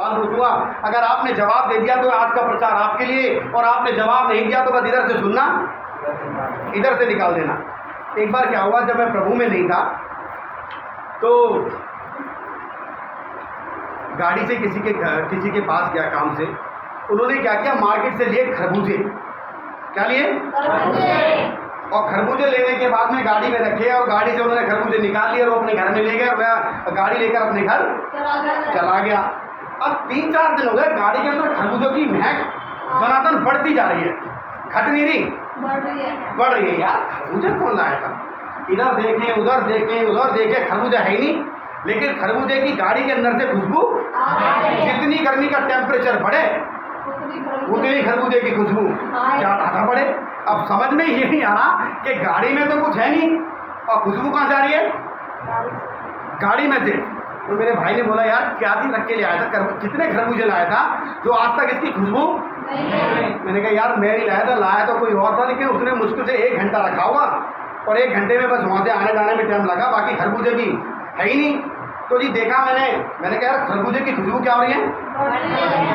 सवाल पूछूंगा, अगर आपने जवाब दे दिया तो आज का प्रचार आपके लिए, और आपने जवाब नहीं दिया तो बस इधर से सुनना, इधर से निकाल देना। एक बार क्या हुआ, जब मैं प्रभु में नहीं था तो गाड़ी से किसी के पास गया काम से। उन्होंने क्या किया, मार्केट से लिए खरबूजे। क्या लिए? और खरबूजे लेने के बाद में गाड़ी में रखे और गाड़ी से उन्होंने खरबूजे निकाल लिए और वो अपने घर में ले गए और मैं गाड़ी लेकर अपने घर चला गया। अब 3-4 दिन हो गए, गाड़ी के अंदर खरबूजों की महक सनातन बढ़ती जा रही है, घट नहीं रही, बढ़ रही है। यार खरबूजे कौन लाया था? इधर देखें उधर देखें उधर देखें, खरबूजा है ही नहीं। लेकिन खरबूजे की गाड़ी के अंदर से खुशबू, जितनी गर्मी का टेम्परेचर बढ़े उतनी खरबूजे की खुशबू ज़्यादा बढ़े। अब समझ में ये नहीं आ रहा कि गाड़ी में तो कुछ है नहीं और खुशबू कहाँ से आ रही है? गाड़ी में से। तो मेरे भाई ने बोला, यार क्या चीज़ रख के ले आया था, कितने खरबूजे लाया था जो आज तक इसकी खुशबू? मैंने कहा यार मैं नहीं लाया था, लाया तो कोई और था, लेकिन उसने मुश्किल से 1 घंटा रखा होगा और 1 घंटे में बस वहाँ से आने जाने में टाइम लगा, बाकी खरबूजे भी है ही नहीं। तो जी देखा मैंने कहा यार खरबूजे की खुशबू क्या हो रही है?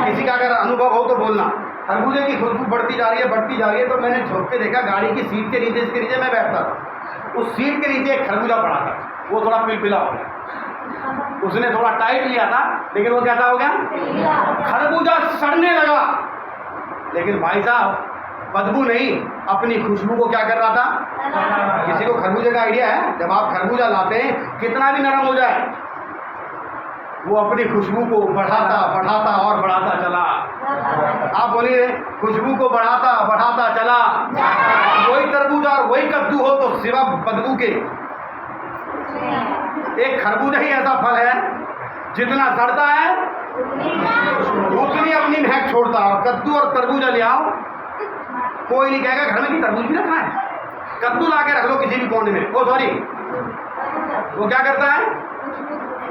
किसी का अगर अनुभव हो तो बोलना। खरबूजे की खुशबू बढ़ती जा रही है, बढ़ती जा रही है। तो मैंने झुक के देखा, गाड़ी की सीट के नीचे, इसके नीचे मैं बैठता था, उस सीट के नीचे एक खरबूजा पड़ा था, वो थोड़ा पिलपिला हो गया। उसने थोड़ा टाइट लिया था, लेकिन वो कैसा हो गया? खरबूजा सड़ने लगा। लेकिन भाई साहब बदबू नहीं, अपनी खुशबू को क्या कर रहा था? किसी को खरबूजे का आइडिया है? जब आप खरबूजा लाते हैं, कितना भी नरम हो जाए, वो अपनी खुशबू को बढ़ाता और बढ़ाता चला। आप बोलिए, खुशबू को बढ़ाता चला। वही तरबूजा और वही कद्दू हो तो सिवा बदबू के। एक खरबूजा ही ऐसा फल है, जितना सड़ता है उतनी अपनी महक छोड़ता है। और कद्दू और तरबूजा ले आओ, कोई नहीं कहेगा घर में कि तरबूज भी रखा है। कद्दू ला के रख लो किसी भी कोने में, ओ सॉरी, वो क्या करता है?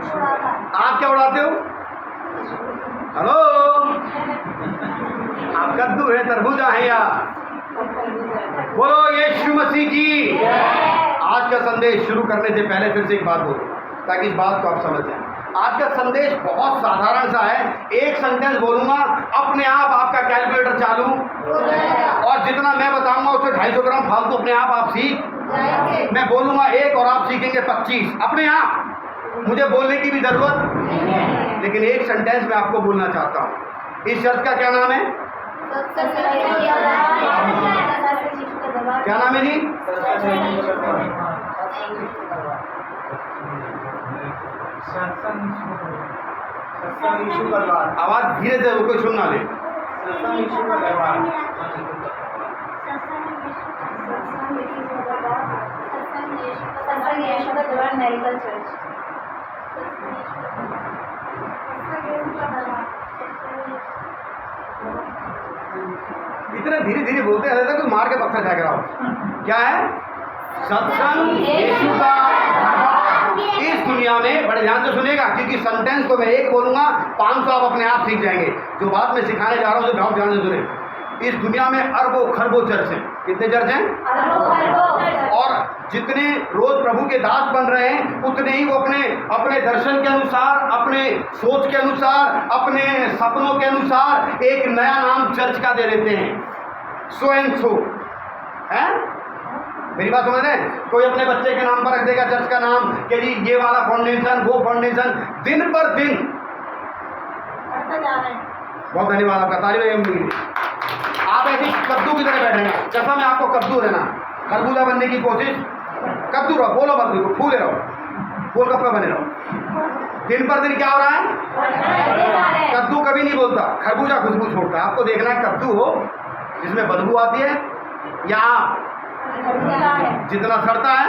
आप क्या उड़ाते हो? हेलो, आप कद्दू है, तरबूजा है यार। बोलो यीशु मसीह की। आज का संदेश शुरू करने से पहले फिर से एक बात बोलो, ताकि इस बात को आप समझ जाएं। आज का संदेश बहुत साधारण सा है। एक सेंटेंस बोलूंगा, अपने आप आपका कैलकुलेटर चालू, और जितना मैं बताऊंगा उससे 250 ग्राम फालतू अपने आप सीख। मैं बोलूंगा 1 और आप सीखेंगे 25 अपने आप। मुझे बोलने की भी जरूरत नहीं। लेकिन एक सेंटेंस मैं आपको बोलना चाहता हूँ। इस शब्द का क्या नाम है? क्या नाम है जी? आवाज धीरे से, कोई सुन ना ले। Medical church. इतना धीरे धीरे बोलते हैं, कोई मार के पत्थर फेंक रहा हो। क्या है? सत्संग यीशु का। इस दुनिया में बड़े ध्यान से सुनेगा, क्योंकि सेंटेंस को मैं एक बोलूंगा, 500 आप अपने आप सीख जाएंगे। जो बात मैं सिखाने जा रहा हूँ, बहुत ध्यान से सुने। इस दुनिया में अरबों खरबों चर्च हैं। कितने चर्च हैं? और जितने रोज प्रभु के दास बन रहे हैं, उतने ही वो अपने दर्शन के अनुसार, अपने सोच के अनुसार, अपने सपनों के अनुसार एक नया नाम चर्च का दे देते हैं। सो एंड सो है। मेरी बात समझ रहे हैं? कोई अपने बच्चे के नाम पर रख देगा चर्च का नाम कि जी ये वाला फाउंडेशन, वो फाउंडेशन। दिन पर दिन बहुत धन्यवाद आपका, तारीफ। आप ऐसे कद्दू की तरह बैठेंगे, कसम है आपको कद्दू रहना। खरबूजा बनने की कोशिश, कद्दू रहो, बोलो मत, बिल्कुल फूले रहो, गोलगप्पे बने रहो। दिन पर दिन क्या हो रहा है? कद्दू कभी नहीं बोलता, खरबूजा खुशबू छोड़ता है। आपको देखना है कद्दू हो जिसमें बदबू आती है, या जितना सड़ता है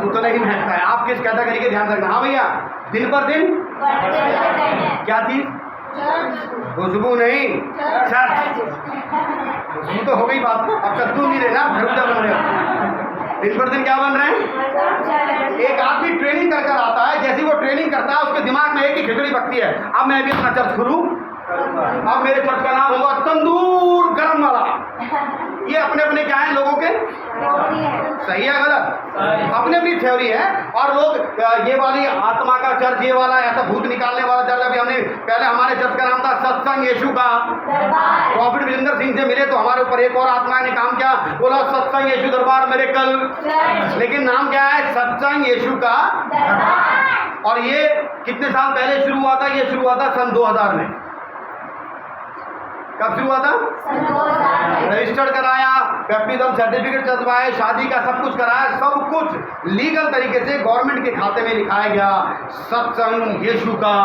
उतना ही महकता है। आप किस कैटेगरी के ध्यान रखना। हाँ भैया, दिन पर दिन क्या चीज? खुशबू नहीं, चर्च। खुशबू तो हो गई बात, अब कद्दू नहीं रहना, खरबूजा बन रहे हो। दिन पर दिन क्या बन रहे हैं? एक आदमी ट्रेनिंग कर आता है, जैसी वो ट्रेनिंग करता है उसके दिमाग में एक ही खिचड़ी पकती है, अब मैं भी अपना चर्च खोलूं। अब मेरे चर्च का नाम होगा तंदूर गरम वाला। ये अपने अपने क्या है लोगों के, सही है गलत, अपनी अपनी थ्योरी है। और लोग ये वाली आत्मा का चर्च, ये वाला ऐसा भूत निकालने वाला चर्च, अभी हमने पहले हमारे चर्च का नाम था सत्संग यीशु का। प्रॉफिट विजेंद्र सिंह से मिले तो हमारे ऊपर एक और आत्मा ने काम किया, बोला सत्संग यीशु दरबार मेरे कल, लेकिन नाम क्या है, सत्संग यीशु का दरबार। और ये कितने साल पहले शुरू हुआ था? ये शुरू हुआ था सन 2000 में। कब शुरू हुआ था? रजिस्टर्ड कराया, बैप्टिज्म सर्टिफिकेट चलवाए, शादी का सब कुछ कराया, सब कुछ लीगल तरीके से गवर्नमेंट के खाते में लिखाया गया, सत्संग यीशु का।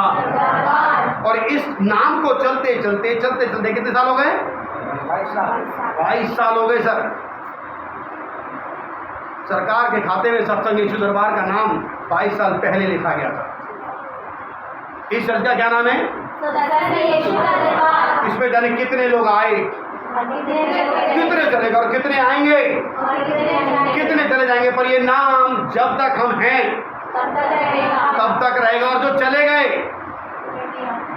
और इस नाम को चलते चलते चलते चलते कितने साल हो गए? 22 साल हो गए सर। सरकार के खाते में सत्संग यीशु दरबार का नाम 22 साल पहले लिखा गया था। इस चर्च का क्या नाम है? इसमें जाने कितने लोग आए, कितने चले गए और कितने आएंगे, कितने चले जाएंगे, पर ये नाम जब तक हम हैं तब तक रहेगा। और जो चले गए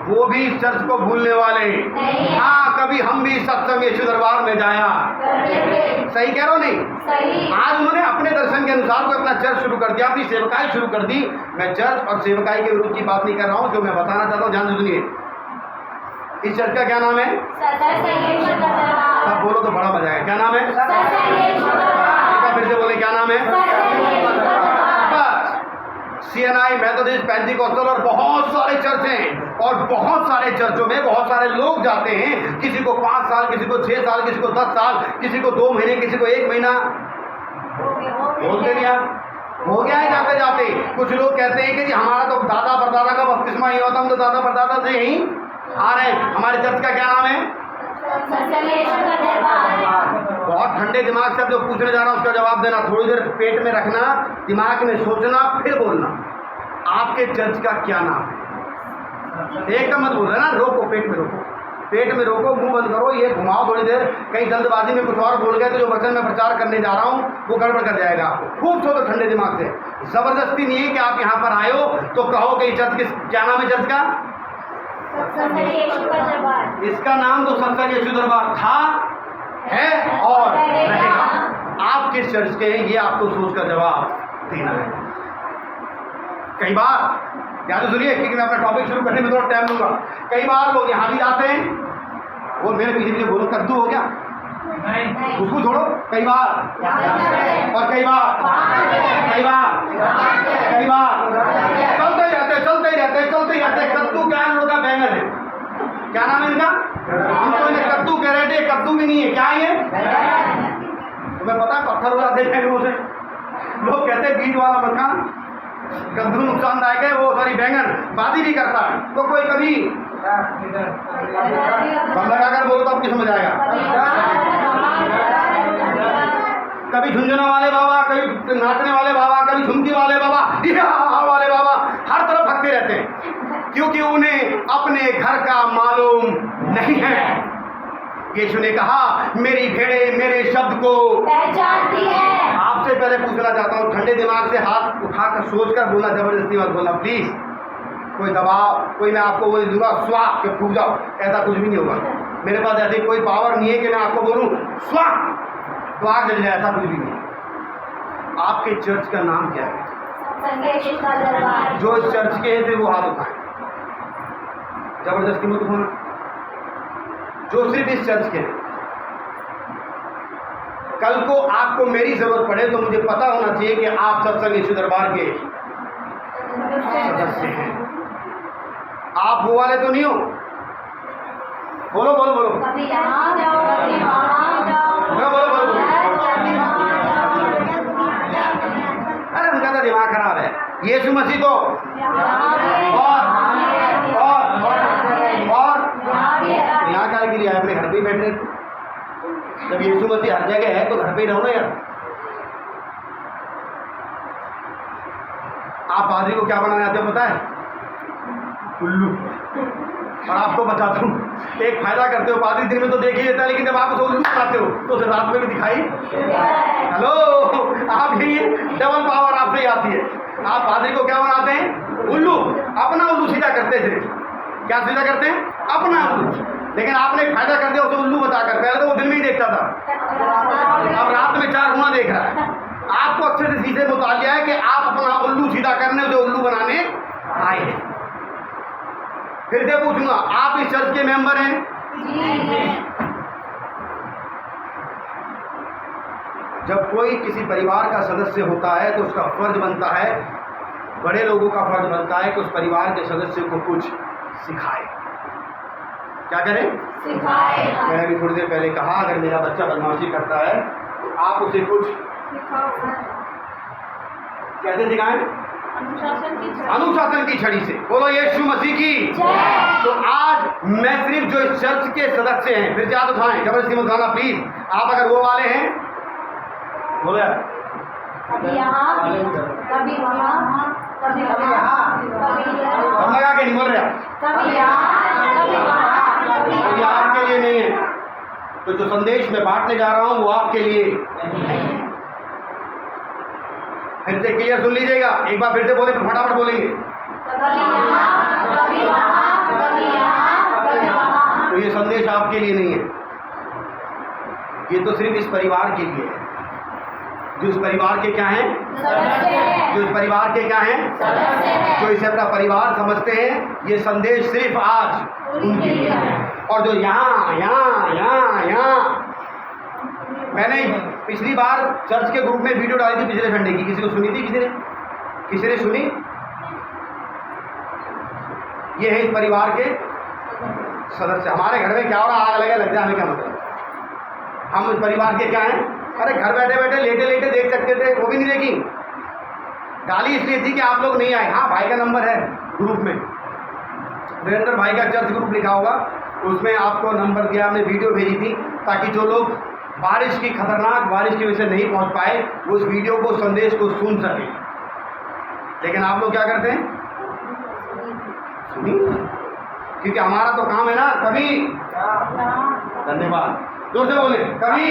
वो भी इस चर्च को भूलने वाले। हाँ, कभी हम भी सत्संग यीशु दरबार में जाया, सही कह रहा हूँ नहीं? आज उन्होंने अपने दर्शन के अनुसार को अपना चर्च शुरू कर दिया, अपनी सेवकाई शुरू कर दी। मैं चर्च और सेवकाई के विरुद्ध की बात नहीं कर रहा हूँ, जो मैं बताना चाहता हूँ ध्यान से सुनिए। इस चर्च का क्या नाम है? सब बोलो तो बड़ा मजा आएगा। क्या नाम है? फिर से बोले, क्या नाम है? CNI, मेथोडिस्ट, पेंटिकॉस्टल और बहुत सारे चर्च हैं। और बहुत सारे चर्चों में बहुत सारे लोग जाते हैं, किसी को 5 साल, किसी को 6 साल, किसी को 10 साल, किसी को 2 महीने, किसी को 1 महीना। बोलते नहीं आप, हो गया है जाते जाते। कुछ लोग कहते हैं कि जी हमारा तो दादा परदादा का बपतिस्मा ही होता, हम तो दादा परदादा से यहीं आ रहे हैं। हमारे चर्च का क्या नाम है? बहुत ठंडे दिमाग से जो पूछने जा रहा हूं उसका जवाब देना, थोड़ी देर पेट में रखना, दिमाग में सोचना, फिर बोलना। आपके चर्च का क्या नाम है? एकदम मत बोलना ना, रोको, पेट में रोको, पेट में रोको, मुंह बंद करो, ये घुमाओ थोड़ी देर। कहीं जल्दबाजी में कुछ और बोल गए तो जो वचन में प्रचार करने जा रहा हूँ वो गड़बड़ कर जाएगा। खूब सोचो ठंडे दिमाग से, जबरदस्ती नहीं है कि आप यहाँ पर आए हो तो कहो कि चर्च किस, क्या नाम है चर्च का? इसका नाम तो सत्संग यीशु दरबार था, है और रहेगा। आप किस चर्च के हैं ये आपको सोचकर जवाब देना है। कई बार याद सुनिए, क्योंकि मैं अपना टॉपिक शुरू करने में थोड़ा टाइम लूंगा। कई बार लोग यहाँ भी जाते हैं, वो मेरे पीछे पीछे बोलो कद्दू हो गया, उसको छोड़ो। कई बार और कई बार चलते ही रहते। कद्दू क्या है? उनका बैंगन है। क्या नाम है इनका? हम तो इन्हें कद्दू कह रहे थे, कद्दू भी नहीं है। क्या है? तुम्हें पता है पत्थर हो जाते हैं मुँह से। लोग कहते हैं बीज वाला मकान, कद्दू नुकसानदायक है, वो सॉरी बैंगन शादी भी करता है। तो कोई कभी कम लगाकर बोलो तो आपकी समझ आएगा। कभी झुंझुना वाले बाबा, कभी नाचने वाले बाबा, कभी झुमकी वाले बाबा, वाले बाबा, हर तरफ भगते रहते हैं, क्योंकि उन्हें अपने घर का मालूम नहीं है। यीशु ने कहा मेरी भेड़ें मेरे शब्द को पहचानती है। आपसे पहले पूछना चाहता हूँ, ठंडे दिमाग से हाथ उठाकर सोचकर बोलना, जबरदस्ती मत बोलना प्लीज। कोई दबाव, कोई मैं आपको बोल दूंगा स्वा के फूक जाओ, ऐसा कुछ भी नहीं होगा। मेरे पास ऐसी कोई पावर नहीं है कि मैं आपको बोलूँ स्वा तो आग जल जाए, ऐसा कुछ भी नहीं। आपके चर्च का नाम क्या है? जो इस चर्च के थे वो हाथ उठाए, जबरदस्ती मत उठाना। जो सिर्फ इस चर्च के, कल को आपको मेरी जरूरत पड़े तो मुझे पता होना चाहिए कि आप सत्संग यीशु दरबार के सदस्य हैं। आप वो वाले तो नहीं हो? बोलो बोलो बोलो, कभी यहाँ जाओ, कभी वहाँ जाओ। बोलो बोलो बोलो। अरे उनका तो दिमाग खराब है। यीशु मसीह तो और यहाँ क्या के लिए आए? अपने घर पे ही बैठ रहे। जब यीशु मसीह हर जगह है तो घर पे ही रहो ना यार। आप पादरी को क्या बनाने आते हो पता है? उल्लू। और आपको बताता हूँ, एक फायदा करते हो, पादरी दिन में तो देख ही लेता है, लेकिन जब आप उसे उल्लू बनाते हो तो उसे रात में भी दिखाई। हेलो, आप ही डबल पावर आपसे ही आती है। आप पादरी को क्या बनाते हैं? उल्लू। अपना उल्लू सीधा करते थे, क्या सुविधा करते हैं? अपना उल्लू। लेकिन आपने एक फायदा कर दिया उसे उल्लू बताकर। पहले तो वो दिन में ही देखता था, अब रात में 4 गुना देख रहा है। आपको अच्छे से शीशे में उतार लिया है कि आप अपना उल्लू सीधा करने जो उल्लू बनाने आए हैं। फिर से पूछूंगा, आप इस चर्च के मेंबर हैं? जब कोई किसी परिवार का सदस्य होता है तो उसका फर्ज बनता है, बड़े लोगों का फर्ज बनता है कि उस परिवार के सदस्य को कुछ सिखाए। क्या करें? सिखाए। मैंने अभी थोड़ी देर पहले कहा, अगर मेरा बच्चा बदमाशी करता है तो आप उसे कुछ कैसे सिखाएं? अनुशासन की छड़ी से। बोलो यीशु मसीह की। तो आज मैं सिर्फ जो इस चर्च के सदस्य हैं, फिर से हाथ उठाएं, जबरदस्ती मत उठाना प्लीज। आप अगर वो वाले हैं, बोलो यार, कभी यहाँ, कभी वहाँ, कभी वहाँ, कभी हम लगा के नहीं बोल रहे आप। कभी यहाँ, कभी वहाँ, कभी तो ये आपके लिए नहीं है। तो जो संदेश मैं बांटने जा रहा हूं वो आपके लिए। फिर से क्लियर सुन लीजिएगा, एक बार फिर से बोले, फटाफट बोलेंगे। कभी यहाँ, कभी वहाँ, कभी यहाँ, कभी वहाँ। तो ये संदेश आपके लिए नहीं है, ये तो सिर्फ इस परिवार के लिए है। जो इस परिवार के क्या हैं? जो इस परिवार के क्या हैं? जो इसे अपना परिवार समझते हैं, ये संदेश सिर्फ आज उनके लिए है। और जो यहाँ मैंने पिछली बार चर्च के ग्रुप में वीडियो डाली थी पिछले संडे की, किसी को सुनी थी? किसी ने सुनी? ये है इस परिवार के सदस्य। हमारे घर में क्या हो रहा है, आग लग जाए, हमें क्या मतलब? हम इस परिवार के क्या हैं? अरे घर बैठे बैठे लेटे लेटे देख सकते थे, वो भी नहीं देखी। गाली इसलिए थी कि आप लोग नहीं आए। हाँ, भाई का नंबर है ग्रुप में, वीरेंद्र भाई का चर्च ग्रुप लिखा होगा, उसमें आपको नंबर दिया, हमने वीडियो भेजी थी ताकि जो लोग बारिश की खतरनाक बारिश की वजह से नहीं पहुंच पाए वो इस वीडियो को, संदेश को सुन सके। लेकिन आप लोग क्या करते हैं? सुनिए, क्योंकि हमारा तो काम है ना। कभी, धन्यवाद, जोर से बोले, कभी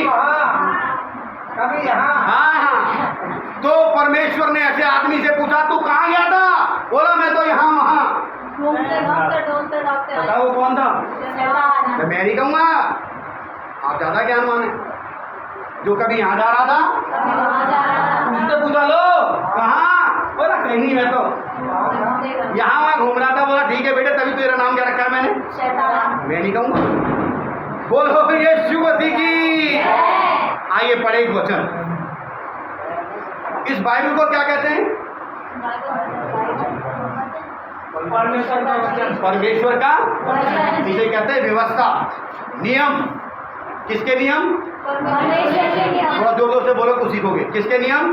कभी यहाँ। हाँ। तो परमेश्वर ने ऐसे आदमी से पूछा, तू कहाँ गया था? बोला मैं तो यहाँ वहाँ। बताओ वो कौन था? मैं नहीं कहूँगा, आप ज्यादा ज्ञानवान है। जो कभी यहाँ जा रहा था, उससे पूछा, लो कहाँ? बोला कहीं, मैं तो यहाँ वहाँ घूम रहा था। बोला ठीक है बेटे, तभी तेरा नाम क्या रखा है मैंने? मैं नहीं कहूँगा। बोलो यीशु मसीह की। आइए पढ़े एक वचन। इस बाइबल को क्या कहते हैं? परमेश्वर का इसे कहते हैं व्यवस्था, नियम। किसके नियम? थोड़ा जोर जोर से बोलो, कुछ सीखोगे। किसके नियम?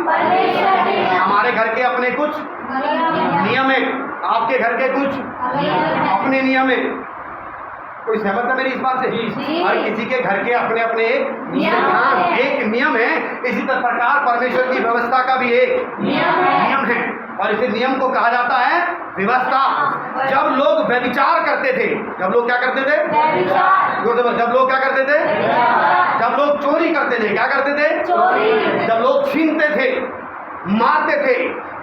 हमारे घर के अपने कुछ नियम है, आपके घर के कुछ अपने नियम है। कोई सहमत है मेरी इस बात से? हर किसी के घर के अपने अपने एक नियम है। इसी प्रकार परमेश्वर की व्यवस्था का भी एक नियम है, और इसे नियम को कहा जाता है व्यवस्था। जब लोग व्यभिचार करते थे, जब लोग क्या करते थे? जब लोग क्या करते थे? जब लोग चोरी करते थे, क्या करते थे? जब लोग छीनते थे, मारते थे,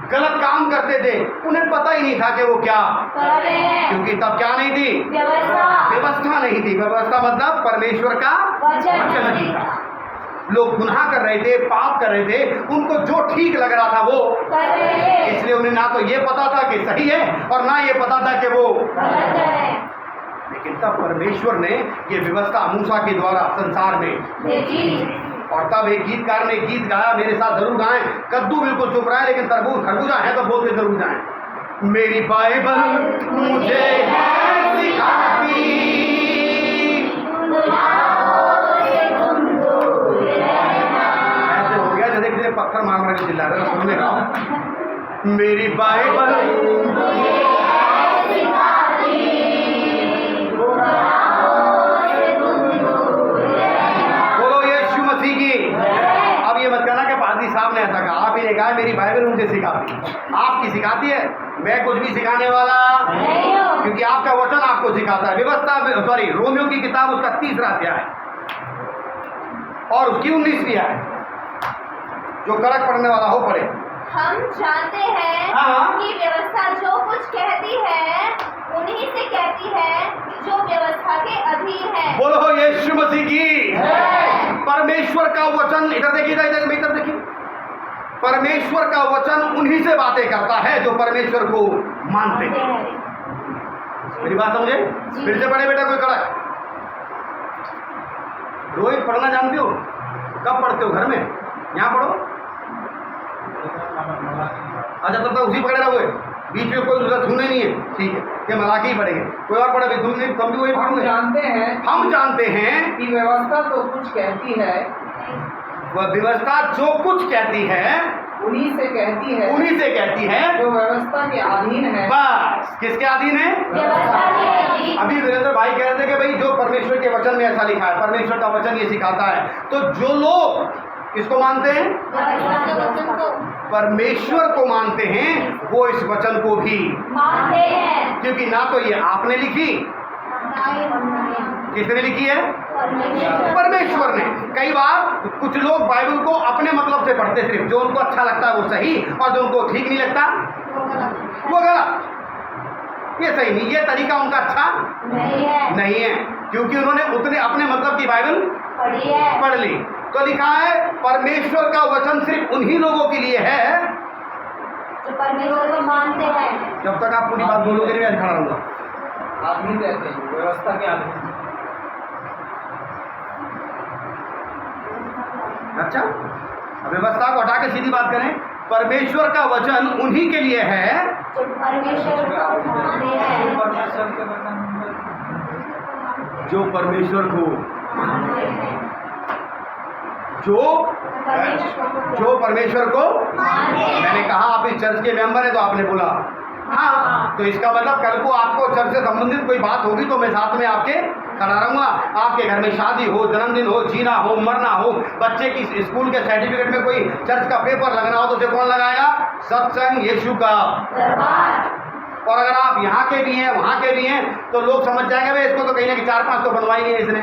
गलत काम करते थे, उन्हें पता ही नहीं था कि वो क्या, क्योंकि तब क्या नहीं थी? व्यवस्था नहीं थी। व्यवस्था मतलब परमेश्वर का वचन नहीं था। लोग गुनाह कर रहे थे, पाप कर रहे थे, उनको जो ठीक लग रहा था वो, इसलिए उन्हें ना तो ये पता था कि सही है और ना ये पता था कि वो गलत है। लेकिन तब परमेश्वर ने ये व्यवस्था मूसा के द्वारा संसार में भेजी। और तब एक गीतकार ने गीत गाया, मेरे साथ जरूर गाएं। कद्दू बिल्कुल चुप रहा है, लेकिन तरबूज खरबूजा है तो बोलते जरूर जाएं। मेरी बाइबल मुझे है सिखाती, ऐसे हो गया जैसे किसी पत्थर मार मार के चिल्ला रहे, सुनने का। मेरी बाइबल साहब ने ऐसा कहा, आप ही ने कहा मेरी बाइबल मुझे सिखाती। आपकी सिखाती है? मैं कुछ भी सिखाने वाला नहीं हूं, क्योंकि आपका वचन आपको सिखाता है। व्यवस्था, सॉरी, रोमियो की किताब उसका 3रा अध्याय और उसकी 19वीं आयत। जो कड़क पढ़ने वाला हो पढ़े। हम जानते हैं कि व्यवस्था जो कुछ कहती है उन्हीं से कहती है जो व्यवस्था के अधीन है। बोलो यीशु मसीह की। परमेश्वर का वचन, इधर देखिए, इधर देखिए, परमेश्वर का वचन उन्हीं से बातें करता है जो परमेश्वर को मानते हैं। मेरी बात समझे? फिर से पढ़े बेटा, कोई कड़क। रोज पढ़ना जानते हो? कब पढ़ते हो? घर में? यहाँ पढ़ो। अच्छा, तब तक उसी पकड़े रहोगे, बीच में कोई दूसरा छूने नहीं है, ठीक है? ये मलाकी ही पढ़ेंगे। कोई और पढ़े? तुम भी वही हम पढ़ोगे। हम जानते हैं कि व्यवस्था तो कुछ कहती है, वह व्यवस्था जो कुछ कहती है उन्हीं से कहती है जो व्यवस्था के अधीन है। बस किसके अधीन है? व्यवस्था के अधीन। अभी वीरेंद्र भाई कह रहे थे कि भाई जो परमेश्वर के वचन में ऐसा लिखा है, परमेश्वर का वचन ये सिखाता है, तो जो लोग किसको मानते हैं? व्यवस्था के वचन को परमेश्वर को मानते हैं, वो इस वचन को भी मानते हैं। क्योंकि ना तो ये आपने लिखी, किसने लिखी है? परमेश्वर ने। कई बार कुछ लोग बाइबल को अपने मतलब से पढ़ते, सिर्फ जो उनको अच्छा लगता है वो सही, और जो उनको ठीक नहीं लगता वो गलत। ये सही नहीं, ये तरीका उनका अच्छा नहीं है, क्योंकि उन्होंने उतने अपने मतलब की बाइबल पढ़ ली। तो लिखा है परमेश्वर का वचन सिर्फ उन्हीं लोगों के लिए है जो परमेश्वर को मानते हैं। जब तक आप पूरी बात बोलोगे नहीं, मैं खड़ा रहूंगा। अधीन रहते हैं, व्यवस्था के अधीन। अच्छा, अब व्यवस्था को हटा के सीधी बात करें, परमेश्वर का वचन उन्हीं के लिए है जो परमेश्वर को मानते हैं। जो परमेश्वर को, जो परमेश्वर को मैंने कहा आप इस चर्च के मेंबर है तो आपने बोला हाँ, तो इसका मतलब कल को आपको चर्च से संबंधित कोई बात होगी तो मैं साथ में आपके खड़ा रहूंगा। आपके घर में शादी हो, जन्मदिन हो, जीना हो, मरना हो, बच्चे की स्कूल के सर्टिफिकेट में कोई चर्च का पेपर लगना हो तो उसे कौन लगाएगा? सत्संग यीशु का। और अगर आप यहाँ के भी हैं, वहाँ के भी हैं, तो लोग समझ जाएंगे भाई इसको तो कहीं ना कहीं 4-5 तो बनवाई नहीं है इसने,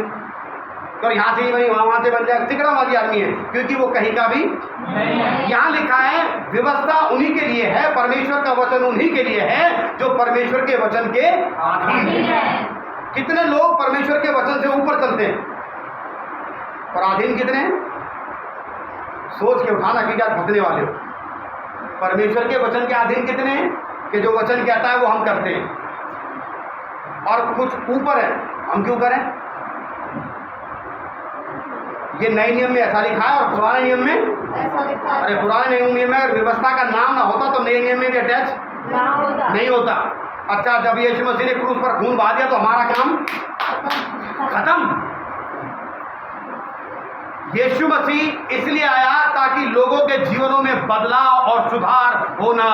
तो यहाँ से ही बनी वहाँ से बन जाए, तिकड़ाबाजी आदमी है, क्योंकि वो कहीं का भी यहाँ लिखा है व्यवस्था उन्हीं के लिए है, परमेश्वर का वचन उन्हीं के लिए है जो परमेश्वर के वचन के अधीन है। कितने लोग परमेश्वर के वचन से ऊपर चलते हैं और अधीन कितने हैं? सोच के उठाना कि क्या फंसने वाले हो। परमेश्वर के वचन के अधीन कितने हैं कि जो वचन कहता है वो हम करते हैं, और कुछ ऊपर है, हम क्यों करें? ये नए नियम में ऐसा लिखा है और पुराने नियम में अरे पुराने नियम में अगर व्यवस्था का नाम ना होता तो नए नियम में भी अटैच नहीं होता। अच्छा, जब यीशु मसीह ने क्रूस पर खून बहा दिया तो हमारा काम खत्म। यीशु मसीह इसलिए आया ताकि लोगों के जीवनों में बदलाव और सुधार होना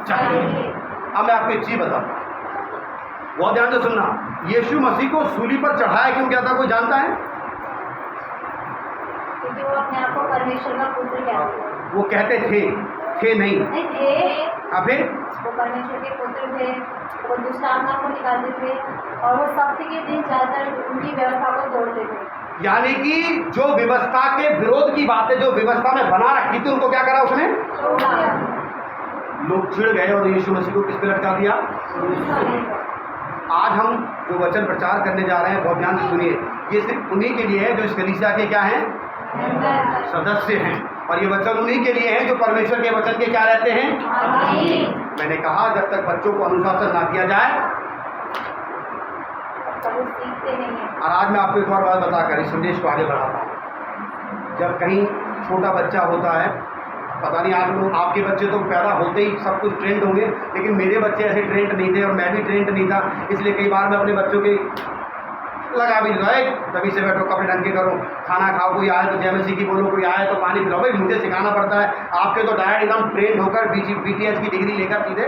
चाहिए। अब मैं आपको एक चीज बताऊं, बहुत ध्यान से सुनना। यीशु मसीह को सूली पर चढ़ाया क्यों गया था, कोई जानता है? क्योंकि वो अपने आप को परमेश्वर का पुत्र कहते हैं। वो कहते थे नहीं थे। अबे वो परमेश्वर के पुत्र थे, वो दुष्ट आत्मा को निकालते थे और वो सत्य के दिन जाकर उनकी व्यवस्था को तोड़ते थे। यानी कि जो व्यवस्था के विरोध की बातें जो व्यवस्था में बना रखी थी उनको क्या करा उसने? लोग चिढ़ गए और यीशु मसीह को किस पे लटका दिया? आज हम जो वचन प्रचार करने जा रहे हैं, बहुत ध्यान से सुनिए, ये सिर्फ उन्हीं के लिए है जो इस कलीसिया के क्या हैं? सदस्य हैं। और ये वचन उन्हीं के लिए है जो परमेश्वर के वचन के क्या रहते हैं? मैंने कहा जब तक बच्चों को अनुशासन ना दिया जाए, सीखते नहीं है। और आज मैं आपको एक और बात बताकर इस संदेश को आगे बढ़ाता हूँ। जब कहीं छोटा बच्चा होता है, पता नहीं आप लोग, आपके बच्चे तो पैदा होते ही सब कुछ ट्रेंड होंगे, लेकिन मेरे बच्चे ऐसे ट्रेंड नहीं थे और मैं भी ट्रेंड नहीं था, इसलिए कई बार मैं अपने बच्चों के लगा भी रहा है, तभी से बैठो, कपड़े ढंग के करो, खाना खाओ, कोई आए तो जय मसीह की बोलो, कोई आए तो पानी पिलाओ। भाई मुझे सिखाना पड़ता है। आपके तो डायरेक्ट एकदम ट्रेंड होकर BTS की डिग्री लेकर सीधे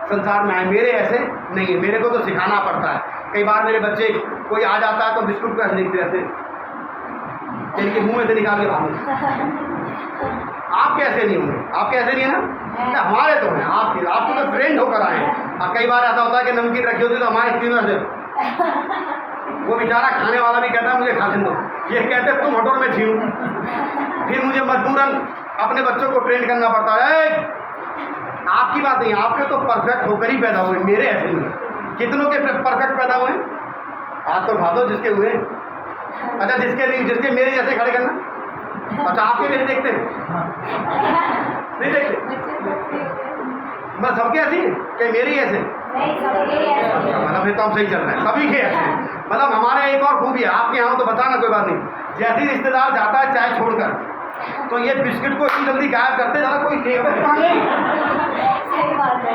संसार में आए, मेरे ऐसे नहीं है, मेरे को तो सिखाना पड़ता है। कई बार मेरे बच्चे कोई आ जाता है तो बिस्कुट को ऐसे देखते रहते हैं, इनके मुँह में से निकाल के भागो। आप कैसे नहीं होंगे? आप कैसे नहीं है ना? हमारे तो हैं, आपके तो ट्रेंड होकर आए हैं। और कई बार ऐसा होता है कि नमकीन रखी होती है तो हमारे स्क्रीन में वो बेचारा खाने वाला भी कहता है मुझे खा दो, ये कहते तुम हटो मैं छीनूं। फिर मुझे मजबूरन अपने बच्चों को ट्रेन करना पड़ता है। आपकी बात नहीं, आपके तो परफेक्ट होकर ही पैदा हुए, मेरे ऐसे नहीं। कितनों के परफेक्ट पैदा हुए? हाथ तो उठा दो जिसके हुए। अच्छा, जिसके नहीं, जिसके मेरे जैसे खड़े करना। अच्छा, आपके मेरे देखते हैं? नहीं देखते? बस सबके ऐसी कि मेरी ऐसे? अच्छा, मतलब फिर तो हम सही चल रहे हैं, सभी के ऐसे। मतलब हमारे एक और खूबी है, आपके यहाँ तो बताना कोई बात नहीं। जैसे ही रिश्तेदार जाता है चाय छोड़कर, तो ये बिस्किट को इतनी जल्दी गायब करते ज़्यादा कोई सही बात है।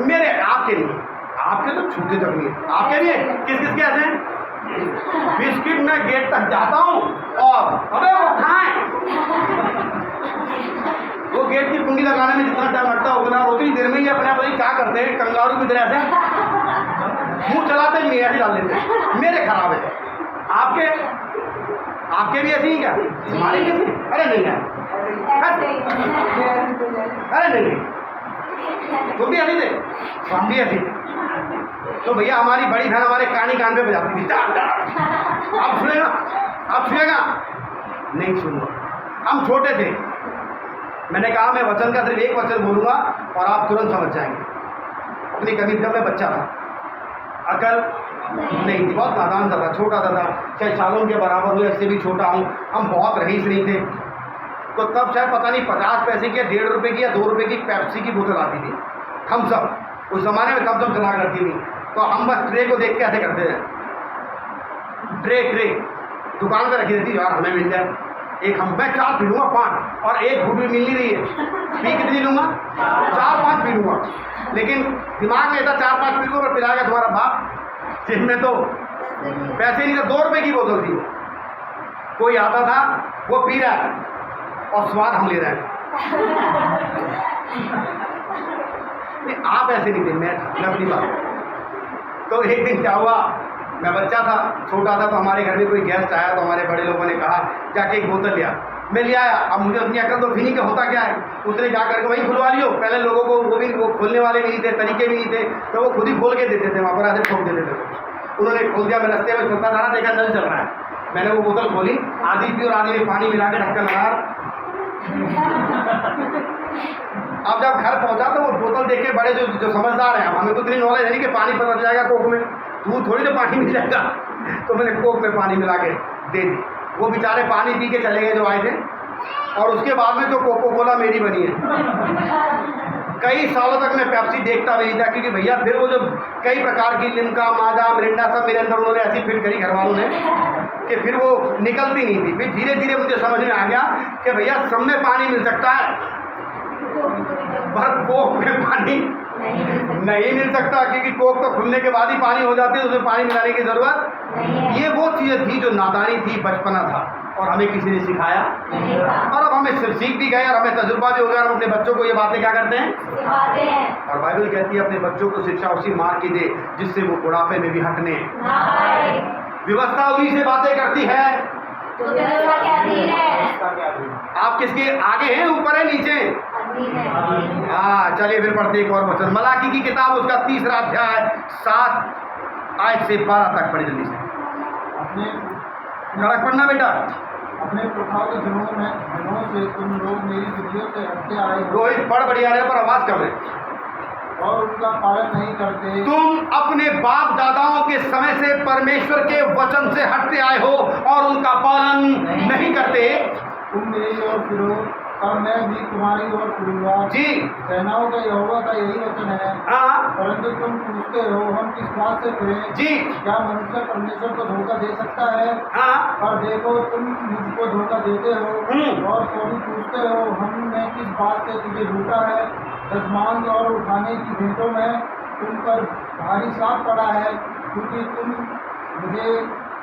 मेरे आपके नहीं, आपके तो छूटे तक नहीं है। आपके लिए किस किस के ऐसे हैं? बिस्किट में गेट तक जाता हूँ और अरे वो खाएं, वो गेट की कुंडी लगाने में जितना टाइम लगता होगा ना, उतनी देर में ही अपने आप क्या करते हैं, कंगारू की तरह से मुंह चलाते नहीं, ऐसे डाल देते हैं। मेरे खराब है। आपके भी ऐसे ही क्या? हमारे कैसे? अरे नहीं है, अरे नहीं, तुम भी ऐसी थे, हम भी ऐसी थे। तो भैया हमारी बड़ी बहन हमारे कानी कान पे बजाती थी, आप सुनेगा, आप सुनेगा? नहीं सुनूंगा। हम छोटे थे, मैंने कहा मैं वचन का सिर्फ एक वचन बोलूँगा और आप तुरंत समझ जाएंगे। अपनी कभी जब मैं बच्चा था, अकल नहीं थी, बहुत नादान सा था, छोटा सा था, चाहे सालों के बराबर हुए, इससे भी छोटा हूँ। हम बहुत रईस नहीं थे, तो तब शायद पता नहीं 50 पैसे की या 1.5 रुपये की या 2 रुपये की पेप्सी की बोतल आती थी। हम सब उस ज़माने में कम चला करती थी, तो हम बस ट्रे को देख के ऐसे करते थे, ट्रे दुकान पर रखी रहती, यार हमें मिल जाए एक, हम मैं 4 पी लूँगा 5, और एक घूट भी मिल नहीं रही है, पी कितनी लूँगा? 4-5 पी लूँगा। लेकिन दिमाग में था 4-5 पी लूँगा और पिलाएगा तुम्हारा बाप, जिसमें तो पैसे नहीं थे, 2 रुपये की बोतल थी। कोई आता था, वो पी रहा है और स्वाद हम ले रहे हैं। आप ऐसे नहीं थे, मैं अपनी बात। तो एक दिन क्या हुआ, मैं बच्चा था, छोटा था, तो हमारे घर में कोई गेस्ट आया, तो हमारे बड़े लोगों ने कहा जाके एक बोतल लिया। मैं ले आया। अब मुझे अपनी अकल तो थी नहीं कि होता क्या है। उसने क्या करके वहीं खुलवा लियो। पहले लोगों को वो खोलने वाले भी नहीं थे, तरीके भी नहीं थे, तो वो खुद ही खोल के देते थे, वहाँ पर ऐसे ठोक देते थे। उन्होंने खोल दिया, मैं रास्ते में चलता था ना, देखा नल चल रहा है, मैंने वो बोतल खोली, आधी पी और आधी में पानी मिला के ढक्कन लगा। अब जब घर पहुंचा तो वो बोतल देख के बड़े जो समझदार हैं, हमें तो इतनी नॉलेज है नहीं कि पानी पता चल जाएगा कोक में, दूध थोड़ी तो पानी मिल जाएगा। तो मैंने कोक में पानी मिला के दे दी। वो बेचारे पानी पी के चले गए जो आए थे, और उसके बाद में जो कोको कोला मेरी बनी है। कई सालों तक मैं पेप्सी देखता भी नहीं था, क्योंकि भैया फिर वो जो कई प्रकार की लिम्का, माजा, मिरिंडा सब मेरे अंदर उन्होंने ऐसी फिट करी घर वालों ने कि फिर वो निकलती नहीं थी। फिर धीरे धीरे मुझे समझ में आ गया कि भैया सब में पानी मिल सकता है, पर कोक में पानी नहीं मिल सकता, क्योंकि कोक तो खुलने के बाद ही पानी हो जाती है, उसमें पानी मिलाने की ज़रूरत। ये वो चीज़ें थी जो नादानी थी, बचपना था, और हमें किसी ने सिखाया, और अब हमें सीख भी गए और हमें तजुर्बा भी हो गया। हम अपने बच्चों को ये बातें क्या करते हैं, सिखाते हैं। और बाइबल कहती है अपने बच्चों को शिक्षा उसी मार्ग की दे जिससे वो बुढ़ापे में भी हटने। व्यवस्था उन्हीं से बातें करती है। आप किसके आगे हैं, ऊपर है, नीचे? हाँ, चलिए फिर पढ़ते एक और वचन, मलाकी की किताब, उसका 3रा अध्याय 7 आयत से 12 तक पढ़े जल्दी से। कड़क पढ़ना बेटा। अपने प्रभाव के दिनों से तुम लोग मेरी विधियों से हटते आए हो। रोहित पढ़ बढ़िया रहे, पर आवाज कम है। और उनका पालन नहीं करते। तुम अपने बाप दादाओं के समय से परमेश्वर के वचन से हटते आए हो और उनका पालन नहीं करते। तुम मेरी ओर फिरो और मैं भी तुम्हारी ओर फिरूंगा। जी, सेनाओं का यहोवा का यही वचन है। हाँ, परंतु तुम पूछते हो हम किस बात से फिरें? जी, क्या मनुष्य परमेश्वर को धोखा दे सकता है? हाँ, और देखो तुम मुझको धोखा देते हो, और तो भी पूछते हो हमने किस बात से तुझे लूटा है? दशमांश और उठाने की भेंटों में तुम पर भारी साथ पड़ा है, क्योंकि तुम मुझे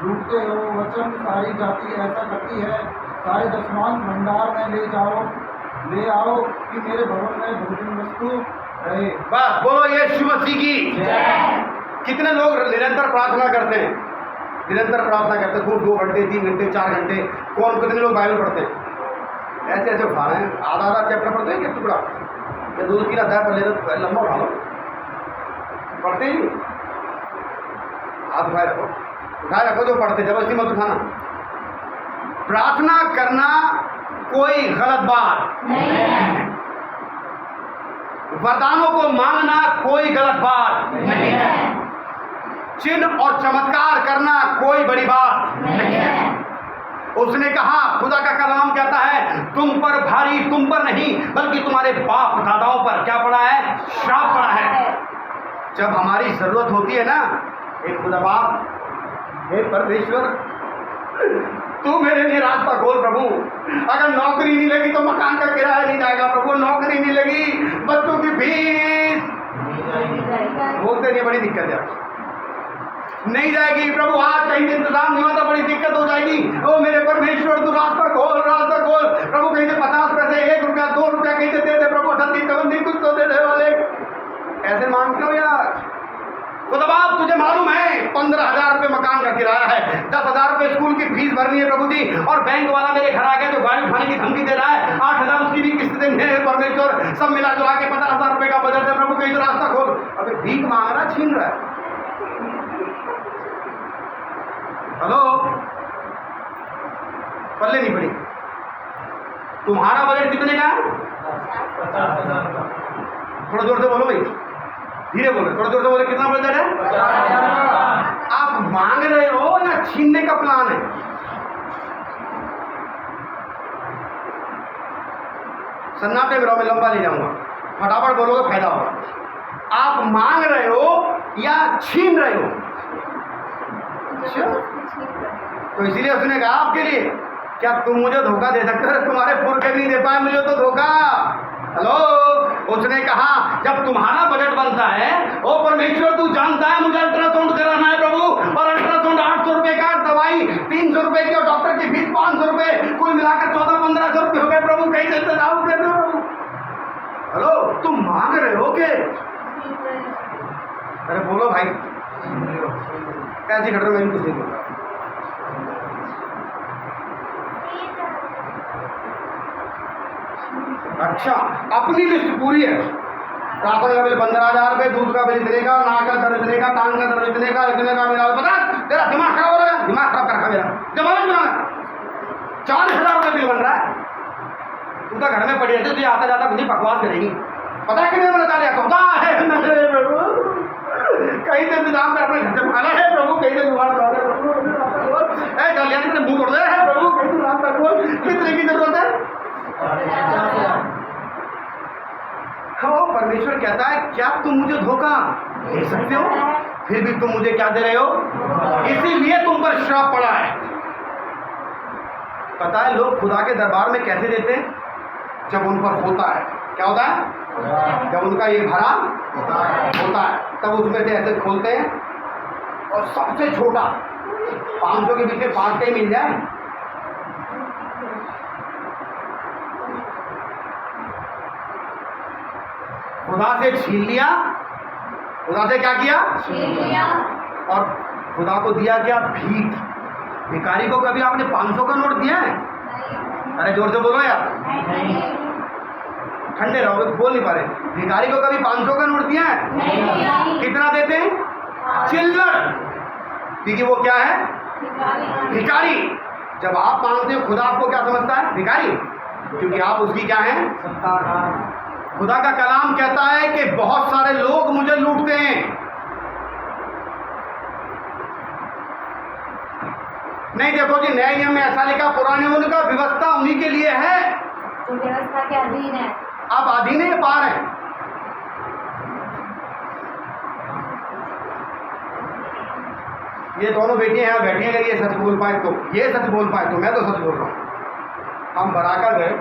लूटते हो। वचन सारी जाति ऐसा करती है, सारे दशमांश भंडार में ले आओ कि मेरे भवन में भोजन वस्तु रहे। बस बोलो यीशु मसीह की। कितने लोग निरंतर प्रार्थना करते हैं, निरंतर प्रार्थना करते हैं, खूब 2 घंटे 3 घंटे 4 घंटे। कौन कितने लोग बाइबल पढ़ते हैं? ऐसे ऐसे उठा रहे हैं, आधा चैप्टर पढ़ते हैं, 1 टुकड़ा या 2-3 अध्याय पढ़ लेते, लंबा उठा लो, पढ़ते ही हाथ उठाए रखो जो पढ़ते, जबरदस्ती मत उठाना। प्रार्थना करना कोई गलत बात नहीं है, वरदानों को मांगना कोई गलत बात नहीं है, चिन्ह और चमत्कार करना कोई बड़ी बात नहीं है। उसने कहा, खुदा का कलाम कहता है, तुम पर भारी, तुम पर नहीं बल्कि तुम्हारे बाप दादाओं पर क्या पड़ा है? श्राप पड़ा है। जब हमारी जरूरत होती है ना, एक खुदा बाप, हे परमेश्वर, तू मेरे लिए रास्ता खोल प्रभु। अगर नौकरी नहीं लगी तो मकान का किराया नहीं जाएगा प्रभु, नौकरी नहीं लगी, बच्चों की फीस बोलते नहीं, बड़ी दिक्कत है, नहीं जाएगी प्रभु। आज कहीं से इंतजाम नहीं होता, बड़ी दिक्कत हो जाएगी। ओ मेरे परमेश्वर, तू रास्ता खोल, रास्ता खोल प्रभु। कहीं से 50 पैसे, 1 रुपया, 2 रुपया कहीं से दे दे प्रभु, 38 कुछ तो दे दे वाले। ऐसे मांगते हो यार? खुदा बाप, तुझे मालूम है 15,000 रुपये मकान का किराया है, 10,000 रुपये स्कूल की फीस भरनी है प्रभु जी, और बैंक वाला मेरे घर आ गया जो गाड़ी उठाने की धमकी दे रहा है, 8,000 उसकी भी किस्त देंगे परमेश्वर, सब मिला जुला के 50,000 रुपये का बजट है प्रभु, कहीं से रास्ता खोल। अबे भीख मांग रहा, छीन रहा है। हेलो, पल्ले नहीं पड़ी। तुम्हारा बजट कितने का है? 50,000 थोड़ा जोर से बोलो भाई, धीरे बोलो, थोड़ा जोर से बोलो। कितना बजट है? 50,000। आप मांग रहे हो या छीनने का प्लान है? सन्नाटे में रहो, मैं लंबा ले जाऊंगा, फटाफट बोलोगे फायदा होगा। आप मांग रहे हो या छीन रहे हो? तो इसीलिए उसने कहा आपके लिए, क्या तुम मुझे धोखा दे सकते हो? तुम्हारे पुरखे भी नहीं दे पाए मुझे तो धोखा। हेलो, उसने कहा, जब तुम्हारा बजट बनता है, ओ परमेश्वर तू जानता है मुझे अल्ट्रासाउंड कराना है प्रभु, और अल्ट्रासाउंड 800 रुपए का, दवाई 300 रुपए की, और डॉक्टर की फीस 500 रुपए, कुल मिलाकर 1400-1500 रुपये हो गए प्रभु, कहीं से इंतजाम कर दो प्रभु। हेलो, तुम मांग रहे हो के? अरे बोलो भाई, कैसी घट रहे हो? मैंने कुछ नहीं बोला। अच्छा, अपनी लिस्ट पूरी है। राशन का बिल 15,000 रुपये, दूध का बिल इतने का, नाक का दर्द इतने का, टांग का दर्द इतने का, इतने का मेरा पता। तेरा दिमाग खराब हो रहा है, दिमाग खराब कर रखा मेरा, दिमाग बना 40,000 रुपये बिल बन रहा है। तू तो घर में पड़ी रहती, तुझे आता जाता कुछ बकवास करेगी। पता है कितने बता दिया? होता है कहीं से इंतजाम कर, अपने घर से खाना है प्रभु, कहीं से जुगाड़ करा दे प्रभु, कल्याण के मुंह तोड़ दे है प्रभु, कहीं से नाम कर, कितने की जरूरत है? हाँ, परमेश्वर कहता है, क्या तुम मुझे धोखा दे सकते हो? फिर भी तुम मुझे क्या दे रहे हो? इसीलिए तुम पर श्राप पड़ा है। पता है लोग खुदा के दरबार में कैसे देते हैं? जब उन पर होता है। क्या होता है? जब उनका ये भरा होता है, तब उसमें से ऐसे खोलते हैं, और सबसे छोटा 500 के पीछे 5 का ही मिल जाए। खुदा से छीन लिया, खुदा से क्या किया? छीन लिया। और खुदा को दिया क्या? भीख। भिखारी को कभी आपने 500 का नोट दिया है? अरे जोर से बोलो यार, ठंडे रहो, बोल नहीं पा रहे। भिखारी को कभी 500 का नोट दिया है? नहीं। कितना देते हैं? चिल्लर। क्योंकि वो क्या है? भिखारी। जब आप मांगते हो, खुदा आपको क्या समझता है? भिखारी, क्योंकि आप उसकी क्या है? खुदा का कलाम कहता है कि बहुत सारे लोग मुझे लूटते हैं। नहीं, देखो जी, नए नियम में ऐसा लिखा, पुराने नियम का व्यवस्था उन्हीं के लिए है जो व्यवस्था के अधीन है। आप अधीन है, पार है। ये दोनों बेटियां यहाँ बैठी हैं, अगर ये सच बोल पाए तो, ये सच बोल पाए तो, मैं तो सच बोल रहा हूँ। हम बराकर गए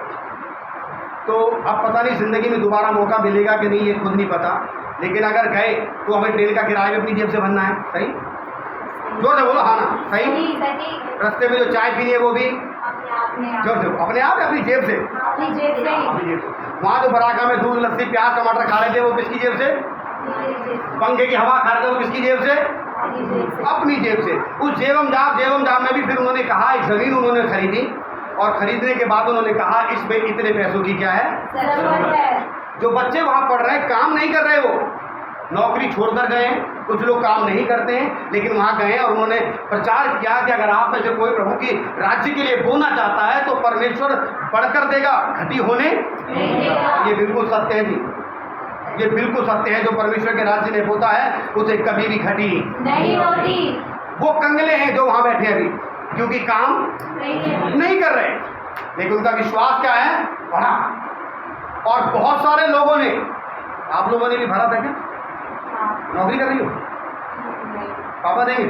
तो अब पता नहीं जिंदगी में दोबारा मौका मिलेगा कि नहीं, ये खुद नहीं पता, लेकिन अगर गए तो हमें ट्रेन का किराया भी अपनी जेब से भरना है। सही? जोर से बोलो, हाँ ना? सही? रास्ते में जो चाय पीनी है वो भी जोर से, अपने आप अपनी जेब से, अपनी जेब से ही। अपनी जेब से। वहाँ जो बराका में दूध, लस्सी, प्याज, टमाटर खा रहे थे, वो किसकी जेब से? पंखे की हवा खा रहे थे, वो किसकी जेब से? अपनी जेब से। उस जेवम जाम में भी फिर उन्होंने कहा, एक जमीन उन्होंने खरीदी, और खरीदने के बाद उन्होंने कहा इसमें इतने पैसों की क्या है? जरूरत है। जो बच्चे वहाँ पढ़ रहे हैं, काम नहीं कर रहे, वो नौकरी छोड़कर गए हैं, कुछ लोग काम नहीं करते हैं, लेकिन वहाँ गए और उन्होंने प्रचार किया कि अगर आप में से कोई प्रभु की राज्य के लिए बोना चाहता है तो परमेश्वर बढ़कर देगा, घटी होने। ये बिल्कुल सत्य है जी, ये बिल्कुल सत्य है, जो परमेश्वर के राज्य में होता है उसे कभी भी घटी नहीं होती। वो कंगले हैं जो वहां बैठे अभी, क्योंकि काम नहीं कर रहे, लेकिन उनका विश्वास क्या है, बढ़ा। और बहुत सारे लोगों ने, आप लोगों ने भी भरा था क्या? हाँ। नौकरी कर रही हो? नहीं। पापा देंगे?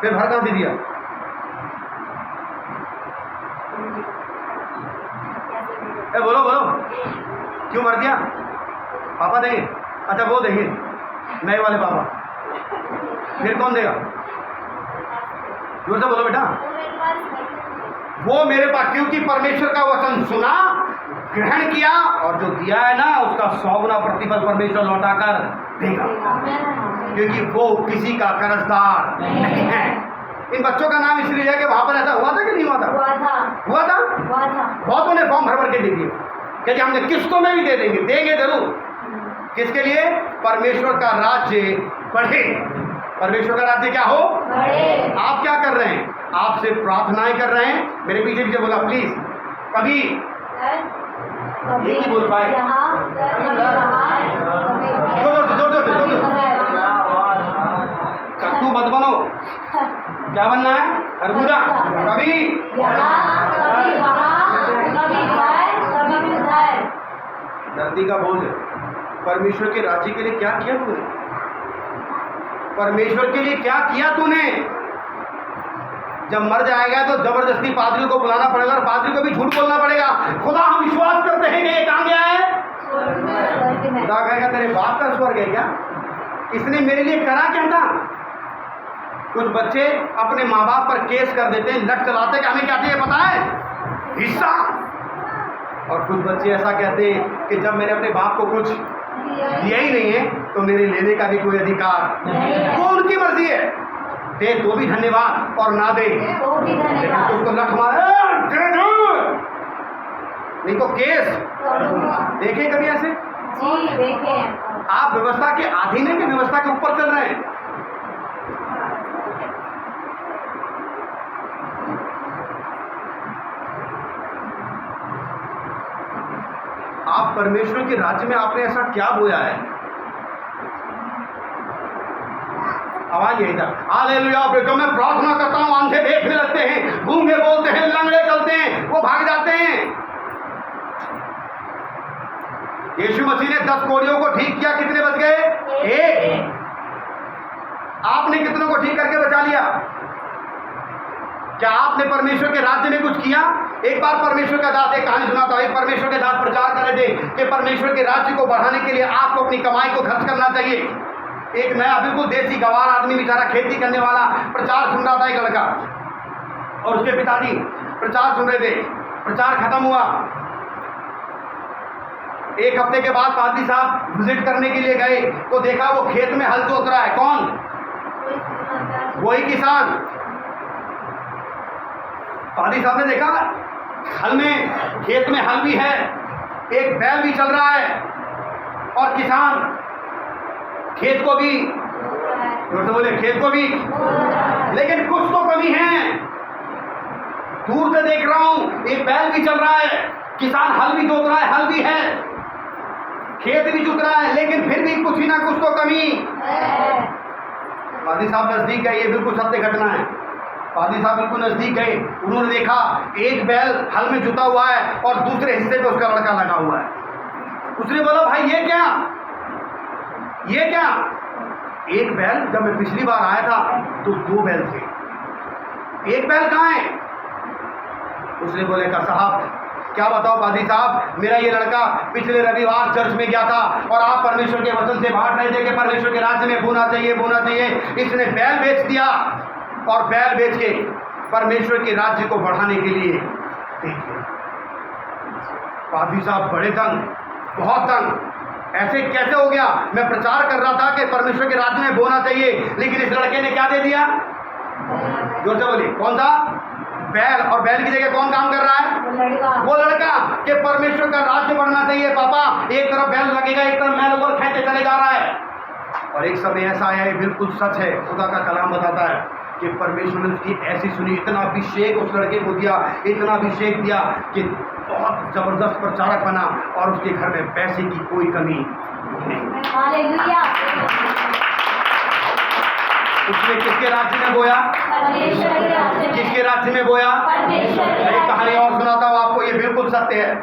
फिर भर कहाँ से दिया? बोलो बोलो, क्यों भर दिया? पापा देंगे? अच्छा वो देंगे, नए वाले पापा। फिर कौन देगा? जोर से बोलो बेटा। वो मेरे पास, क्योंकि परमेश्वर का वचन सुना, ग्रहण किया, और जो दिया है ना उसका 100 गुना प्रतिफल परमेश्वर लौटा कर देगा, क्योंकि वो किसी का कर्जदार नहीं है। इन बच्चों का नाम इसलिए है कि वहां पर ऐसा हुआ था कि नहीं हुआ था? हुआ था। बहुतों ने फॉर्म भर के दे दिए, क्योंकि हमने किस्तों में भी दे देंगे जरूर। किसके लिए? परमेश्वर का राज्य बढ़े, परमेश्वर का राज्य क्या हो, बढ़े। आप क्या कर रहे हैं? आपसे प्रार्थनाएं कर रहे हैं। मेरे पीछे पीछे बोला प्लीज, कभी ये नहीं बोल पाए। कद्दू मत बनो, क्या बनना है? खरबूजा। कभी धरती का बोझ है। परमेश्वर के राज्य के लिए क्या किया तूने? परमेश्वर के लिए क्या किया तूने? जब मर जाएगा तो जबरदस्ती पादरी को बुलाना पड़ेगा, और पादरी को भी झूठ बोलना पड़ेगा। खुदा हम विश्वास करते हैं कि ये कहाँ गया है? खुदा कहेगा तेरे बाप का स्वर्ग है क्या? इसने मेरे लिए करा क्या था? कुछ बच्चे अपने माँ बाप पर केस कर देते हैं, लट चलाते कि हमें क्या चाहिए पता है? हिस्सा। और कुछ बच्चे ऐसा कहते हैं कि जब मैंने अपने बाप को कुछ दिया ही नहीं है तो मेरे लेने का भी कोई अधिकार नहीं। वो उनकी मर्जी है, दे तो भी धन्यवाद, और ना दे तो भी धन्यवाद। उसको लठ मारे दे दो, नहीं तो केस। देखे कभी ऐसे? जी देखे। आप व्यवस्था के अधीन है कि व्यवस्था के ऊपर चल रहे हैं? आप परमेश्वर के राज्य में आपने ऐसा क्या बोया है? आवाज यही था, हालेलुया। बेटो मैं प्रार्थना करता हूं, आंखें देखने लगते हैं, गूंगे बोलते हैं, लंगड़े चलते हैं, वो भाग जाते हैं। यीशु मसीह ने 10 कोढ़ियों को ठीक किया, कितने बच गए? एक। आपने कितनों को ठीक करके बचा लिया? क्या आपने परमेश्वर के राज्य में कुछ किया? एक बार परमेश्वर का दास, एक कहानी सुनाता हूं। एक परमेश्वर के दास प्रचार कर रहे थे कि परमेश्वर के राज्य को बढ़ाने के लिए आपको अपनी कमाई को खर्च करना चाहिए। एक नया बिल्कुल देसी गवार आदमी, बेचारा खेती करने वाला, प्रचार सुन रहा था। एक लड़का और उसके पिताजी प्रचार सुन रहे थे। प्रचार खत्म हुआ, एक हफ्ते के बाद पादरी साहब विजिट करने के लिए गए तो देखा वो खेत में हल जोत रहा है। कौन? वही किसान। पादरी साहब ने देखा हल में, खेत में हल भी है, एक बैल भी चल रहा है, और किसान खेत को भी, जोर से बोले, खेत को भी। लेकिन कुछ तो कमी है। दूर से देख रहा हूं, एक बैल भी चल रहा है, किसान हल भी जोत रहा है, हल भी है, खेत भी जुत रहा है, लेकिन फिर भी कुछ ही ना कुछ तो कमी। पादरी साहब नजदीक है, ये बिल्कुल सत्य घटना है। पादरी साहब बिल्कुल नजदीक गए, उन्होंने देखा एक बैल हल में जुता हुआ है और दूसरे हिस्से पे उसका लड़का लगा हुआ है। उसने बोला भाई ये क्या, ये क्या? एक बैल, जब मैं पिछली बार आया था तो 2 बैल थे, एक बैल कहाँ है? उसने बोले का साहब क्या बताओ पादरी साहब, मेरा ये लड़का पिछले रविवार चर्च में गया था और आप परमेश्वर के वचन से बांट रहे थे कि परमेश्वर के राज्य में बोना चाहिए, बोना चाहिए। इसने बैल बेच दिया और बैल बेच के परमेश्वर के राज्य को बढ़ाने के लिए दे दिया। पादरी साहब बड़े तंग, बहुत तंग। ऐसे कैसे हो गया? मैं प्रचार कर रहा था कि परमेश्वर के राज्य में बोना चाहिए, लेकिन इस लड़के ने क्या दे दिया? जोर से बोलिए, कौन सा? बैल। और बैल की जगह कौन काम कर रहा है? वो लड़का कि परमेश्वर का राज्य बढ़ना चाहिए पापा। एक तरफ बैल लगेगा, एक तरफ मैं लोग खेलते चले जा रहा है। और एक समय ऐसा है, बिल्कुल सच है, खुदा का कलाम बताता है कि परमेश्वर ने उसकी ऐसी सुनी, इतना अभिषेक उस लड़के को दिया, इतना अभिषेक दिया कि बहुत जबरदस्त प्रचारक बना और उसके घर में पैसे की कोई कमी नहीं। हालेलुया। उसने किसके राज्य में बोया? परमेश्वर के राज्य में। किसके राज्य में बोया? परमेश्वर के एक राज्य कहानी और सुनाता हूँ आपको, ये बिल्कुल सत्य है,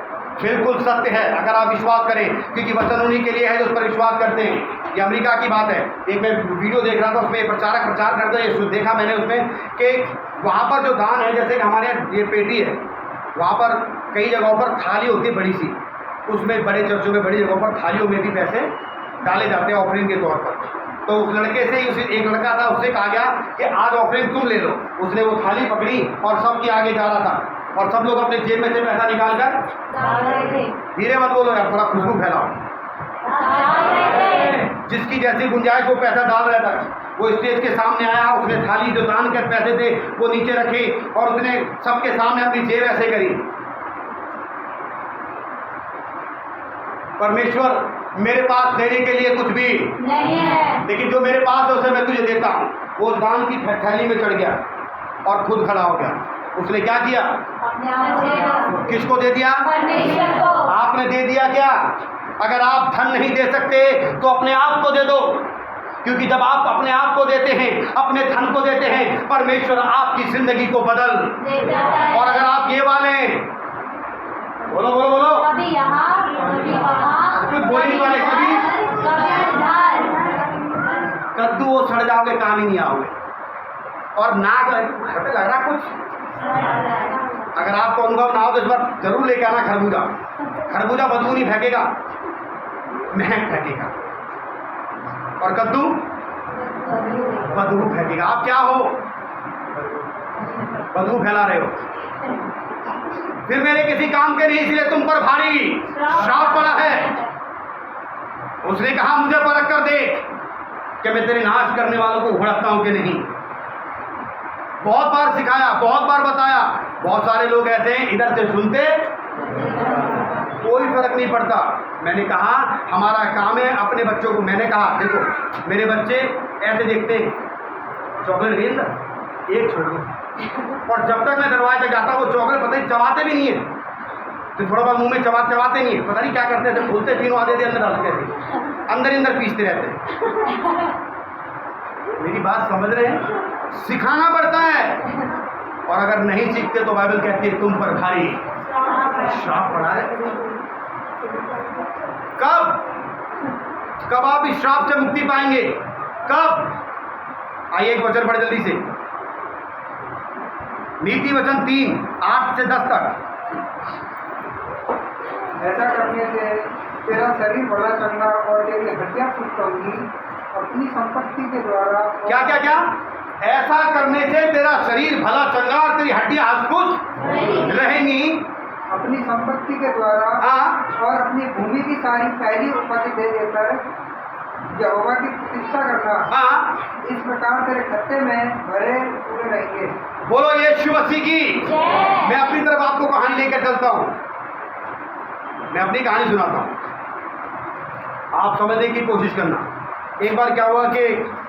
बिल्कुल सत्य है अगर आप विश्वास करें, क्योंकि वचन उन्हीं के लिए है जो उस पर विश्वास करते हैं। ये अमेरिका की बात है। एक मैं वीडियो देख रहा था, उसमें प्रचारक प्रचार करते हैं, देखा मैंने उसमें कि वहाँ पर जो दान है, जैसे कि हमारे यहाँ ये पेटी है, वहाँ पर कई जगहों पर थाली होती है बड़ी सी, उसमें बड़े चर्चों में बड़ी जगहों पर थालियों में भी पैसे डाले जाते हैं ऑफरिंग के तौर पर। तो उस लड़के से ही, उसे एक लड़का था, उससे कहा गया कि आज ऑफरिंग तुम ले लो। उसने वो थाली पकड़ी और सबके आगे जा रहा था, और सब लोग अपने जेब में से पैसा निकाल कर, डाल रहे थे। धीरे मत बोलो यार, थोड़ा खुशबू फैलाओ। डाल रहे थे। जिसकी जैसी गुंजाइश वो पैसा डाल रहा था, वो स्टेज के सामने आया, उसने थाली जो दान के पैसे थे वो नीचे रखे और उसने सबके सामने अपनी जेब ऐसे करी। परमेश्वर, मेरे पास देने के लिए कुछ भी नहीं है, लेकिन जो मेरे पास है उसे मैं तुझे देता हूँ। वो उस दान की थैली में चढ़ गया और खुद खड़ा हो गया। उसने क्या किया? अपने आप से। किसको दे दिया? परमेश्वर को। आपने दे दिया क्या? अगर आप धन नहीं दे सकते तो अपने आप को दे दो, क्योंकि जब आप अपने आप को देते हैं, अपने धन को देते हैं, परमेश्वर आपकी जिंदगी को बदल देता है। और अगर आप ये वाले, बोलो बोलो बोलो, कभी यहाँ, कभी वहाँ, कुछ बोलने वाले कभी उधर। कद्दू वो सड़ जाओगे, काम ही नहीं आओगे। और नाक लग रहा कुछ, अगर आपको अनुभव ना हो तो इस बार जरूर लेके आना खरबूजा। खरबूजा बदबू नहीं फेंकेगा, महक फेंकेगा, और कद्दू बदबू फेंकेगा। आप क्या हो? बदबू फैला रहे हो। फिर मेरे किसी काम के नहीं, इसलिए तुम पर भारी श्राप पड़ा है। उसने कहा मुझे परख कर देख कि मैं तेरे नाश करने वालों को उड़कता हूं कि नहीं। बहुत बार सिखाया, बहुत बार बताया। बहुत सारे लोग ऐसे हैं, इधर से सुनते कोई फर्क नहीं पड़ता। मैंने कहा हमारा काम है अपने बच्चों को, मैंने कहा देखो मेरे बच्चे ऐसे देखते हैं, चॉकलेट गेंद एक छोड़ दो, और जब तक मैं दरवाजे तक जाता हूँ वो चॉकलेट पता नहीं चबाते भी नहीं है, तो थोड़ा बहुत मुंह में चबाते नहीं है, पता नहीं क्या करते थे, खोलते तीनों आधे अंदर डालते थे, अंदर पीसते रहते। मेरी बात समझ रहे हैं? सिखाना पड़ता है, और अगर नहीं सीखते तो बाइबल कहती है तुम पर भारी श्राप पड़ा है। कब आप इस श्राप से मुक्ति पाएंगे? कब? आइए एक वचन पढ़े जल्दी से, नीति वचन 3:8 से 10 तक। ऐसा करने से तेरा शरीर बड़ा चंगा और तेरी हड्डियां पुष्ट होंगी। अपनी संपत्ति के द्वारा क्या क्या क्या? ऐसा करने से तेरा शरीर भला चंगा और तेरी हड्डियां हंसपुष्ट रहेंगी। अपनी संपत्ति के द्वारा हाँ। और अपनी भूमि की सारी पहली उपज दे देकर यहोवा की प्रतिष्ठा करना। हाँ, इस प्रकार तेरे खत्ते में भरे पूरे रहेंगे। बोलो यीशु मसीह की। जय। मैं अपनी तरफ आपको कहानी लेकर चलता हूँ, मैं अपनी कहानी सुनाता हूँ, आप समझने की कोशिश करना। एक बार क्या हुआ कि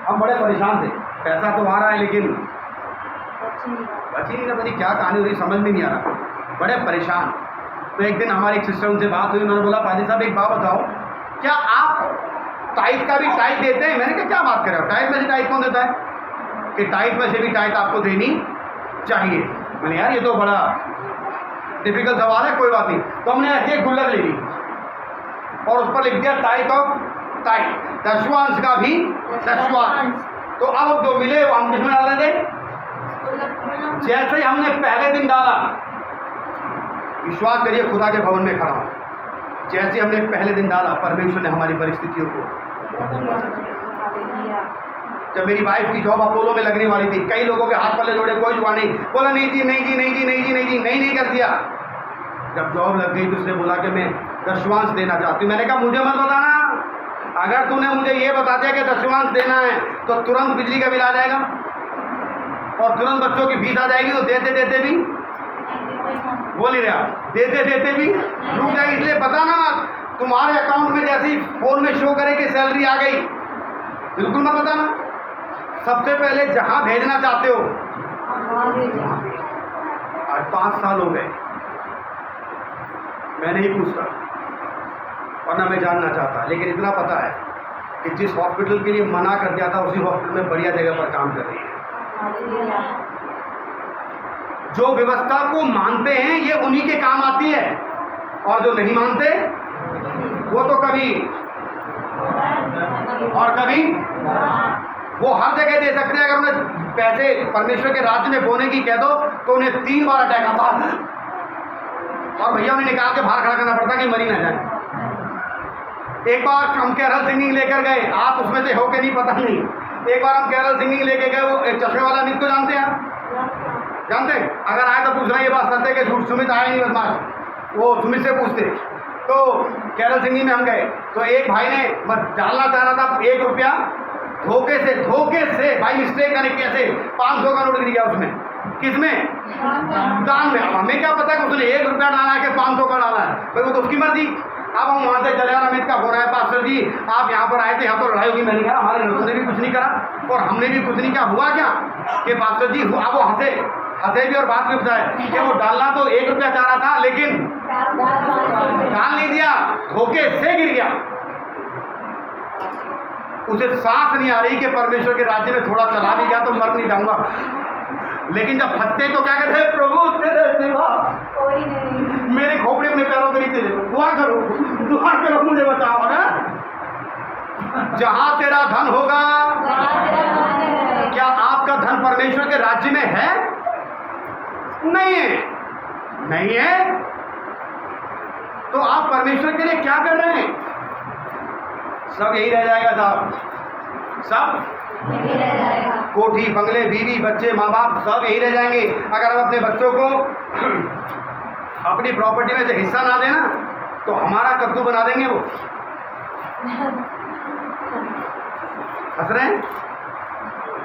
हम बड़े परेशान थे, पैसा तो आ रहा है लेकिन बची नहीं ना, पता क्या कहानी हो रही समझ में नहीं आ रहा, बड़े परेशान। तो एक दिन हमारे एक सिस्टर उनसे बात हुई, उन्होंने बोला पाजी साहब एक बात बताओ, क्या आप टाइट का भी टाइट देते हैं? मैंने कहा क्या बात कर रहे हो, टाइट में से टाइट कौन देता है? कि टाइट में से भी टाइट आपको देनी चाहिए। मैंने यार ये तो बड़ा डिफिकल्ट सवाल है, कोई बात नहीं। तो हमने ऐसे एक गुल्लक ले ली और उस पर लिख दिया टाइट ऑफ टाइट, दशवांश का भी दशवांश। तो अब जो मिले वो हम किसमें डाल दें? जैसे ही हमने पहले दिन डाला, विश्वास करिए खुदा के भवन में खड़ा हूं, जैसे हमने पहले दिन डाला परमेश्वर ने हमारी परिस्थितियों को, जब मेरी वाइफ की जॉब अपोलो में लगने वाली थी, कई लोगों के हाथ पल्ले जोड़े, कोई जुआ नहीं, बोला नहीं जी नहीं जी नहीं जी नहीं जी नहीं जी नहीं कर दिया। जब जॉब लग गई तो उसने बोला कि मैं दशवांश देना चाहती हूँ। मैंने कहा मुझे मत बताना, अगर तूने मुझे ये बता दिया कि दशवांश देना है तो तुरंत बिजली का बिल आ जाएगा और तुरंत बच्चों की फीस आ जाएगी, तो देते देते भी बोल ही रहा, देते देते भी रुक जाएगी। इसलिए बताना मत, तुम्हारे अकाउंट में जैसे ही फोन में शो करे कि सैलरी आ गई, बिल्कुल मत बताना। सबसे पहले जहां भेजना चाहते हो। वहाँ भेजा। आज 5 साल हो गए, मैं नहीं पूछता और ना मैं जानना चाहता, लेकिन इतना पता है कि जिस हॉस्पिटल के लिए मना कर दिया था उसी हॉस्पिटल में बढ़िया जगह पर काम कर रही है। हालेलुया। जो व्यवस्था को मानते हैं ये उन्हीं के काम आती है, और जो नहीं मानते वो तो कभी और कभी वो हर जगह दे सकते हैं। अगर उन्हें पैसे परमेश्वर के राज्य में बोने की कह दो तो उन्हें 3 बार अटैक आता है, और भैया उन्हें निकाल के बाहर खड़ा करना पड़ता कि मरी ना जाए। एक बार हम कैरल सिंगिंग लेकर गए, आप उसमें से हो के नहीं पता नहीं। एक बार हम कैरल सिंगिंग लेके गए, वो एक चश्मे वाला अमित को जानते हैं आप? जानते हैं? अगर आए तो पूछ रहे ये बात सच है कि झूठ? सुमित आया नहीं बदमाश, वो सुमित से पूछते। तो कैरल सिंगिंग में हम गए तो एक भाई ने डालना चाह रहा था 1 रुपया, धोखे से बाई मिस्टेक करने कैसे 500 का नोट गिर गया उसमें। किसमें? दान में। अब हमें क्या पता कि उसने 1 रुपया डाला है कि 500 का डाला है, भाई वो तो उसकी मर्जी। अब हम वहाँ से चले आ, अमित का फोन आया, पास्टर जी आप यहाँ पर आए थे, यहाँ पर लड़ाई होगी। मैंने कहा हमारे लड़कों ने भी कुछ नहीं करा और हमने भी कुछ नहीं किया। हुआ क्या कि पास्टर जी अब वो हंसे भी और बात भी बताए कि वो डालना तो 1 रुपया चाह रहा था, लेकिन डाल नहीं दिया, धोखे से गिर गया। उसे सांस नहीं आ रही कि परमेश्वर के राज्य में थोड़ा चला भी गया तो मर नहीं जाऊंगा। लेकिन जब फंसते तो क्या कहते हैं? प्रभु तेरे सिवा कोई नहीं। मेरे खोपड़े में पैरों के नीचे दुआ करो मुझे बचाओ ना। जहां तेरा धन होगा, वहाँ तेरा धन है। क्या आपका धन परमेश्वर के राज्य में है? नहीं है। नहीं है तो आप परमेश्वर के लिए क्या कर रहे हैं? सब यही रह जाएगा साहब, सब यही रह जाएगा। कोठी बंगले बीवी बच्चे माँ बाप सब यही रह जाएंगे। अगर हम अपने बच्चों को अपनी प्रॉपर्टी में से हिस्सा ना देना तो हमारा कद्दू बना देंगे वो। हंस रहे हैं?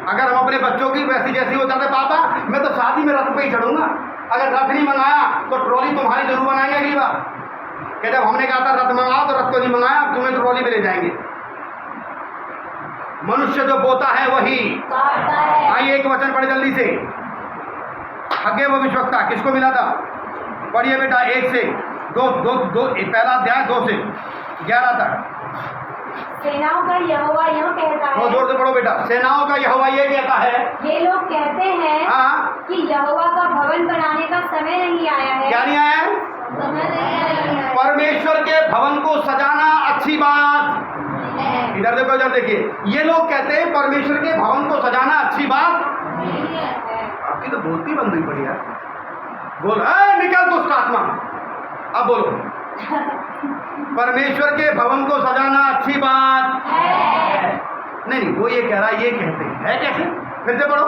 अगर हम अपने बच्चों की वैसी जैसी हो जाते, पापा मैं तो शादी में रथ पे ही चढ़ूंगा, अगर रथ नहीं मंगाया तो ट्रॉली तुम्हारी जरूर बनाएंगे अगली बार। कि जब हमने कहा था रथ मंगाओ तो रथ तो नहीं मंगाया, अब तुम्हें ट्रॉली पे ले जाएंगे। मनुष्य जो बोता है वही काटता है। आइए एक वचन पढ़े जल्दी से। हग्गे भविष्यवक्ता किसको मिला था? पढ़िए बेटा 1 से 2 पहला अध्याय 2 से 11 तक। सेनाओं का यहोवा यह कहता बहुत है। जोर से पढ़ो बेटा। सेनाओं का यहोवा ये कहता है। ये लोग कहते हैं हाँ, कि यहोवा का भवन बनाने का समय नहीं आया है। क्या नहीं आया है? समय नहीं आया है। परमेश्वर के भवन को सजाना अच्छी बात। इधर देखो, इधर देखिए। ये लोग कहते हैं परमेश्वर के भवन को सजाना अच्छी बात। आपकी तो बोलती बंद हुई बढ़िया। बोल निकल दुष्ट आत्मा। अब बोलो। परमेश्वर के भवन को सजाना अच्छी बात है। नहीं, वो ये कह रहा है, ये कहते हैं है कैसे? फिर से पढ़ो।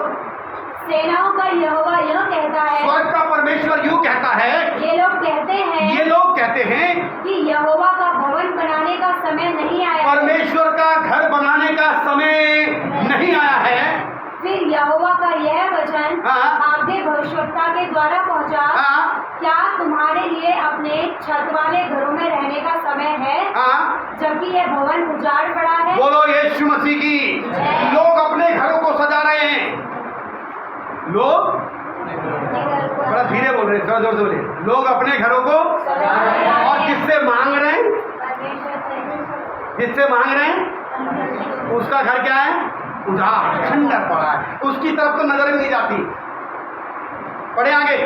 सेनाओं का यहोवा यह कहता है। स्वर्ग का परमेश्वर यूं कहता है। ये लोग कहते हैं कि यहोवा का भवन बनाने का समय नहीं आया है। परमेश्वर का घर बनाने का समय नहीं आया है। फिर यहोवा का यह वचन हाँ। आगे भविष्यवक्ता के द्वारा पहुंचा। हाँ, क्या तुम्हारे लिए अपने छत वाले घरों में रहने का समय है, हाँ, जबकि यह भवन उजाड़ पड़ा है? बोलो यीशु मसीह की। लोग अपने घरों को सजा रहे हैं। लोग बड़ा धीरे बोल रहे हैं, थोड़ा जोर से बोलिए। लोग अपने घरों को और किससे मांग रहे हैं? जिससे मांग रहे हैं उसका घर क्या है? उजाड़ खंडर पड़ा है, उसकी तरफ तो नजर भी नहीं जाती। पढ़े आगे।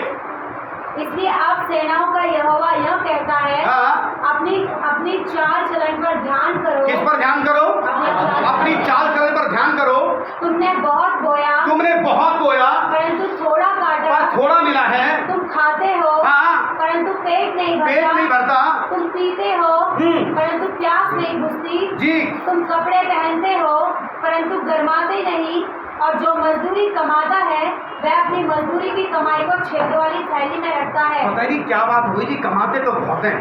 इसलिए अब सेनाओं का यहोवा यह कहता है। हाँ, अपनी चाल चलन पर ध्यान करो। किस पर ध्यान करो? अपनी चाल चलन पर ध्यान करो। तुमने बहुत बोया परंतु थोड़ा काटा, पर थोड़ा मिला है। तुम खाते हो हाँ, परंतु पेट नहीं भरता। तुम पीते हो परंतु प्यास नहीं बुझती जी। तुम कपड़े पहनते हो परंतु गर्माते नहीं, और जो मजदूरी कमाता है वह अपनी मजदूरी की कमाई को छेद वाली थैली में रखता है। पता नहीं क्या बात हुई जी, कमाते तो बहुत हैं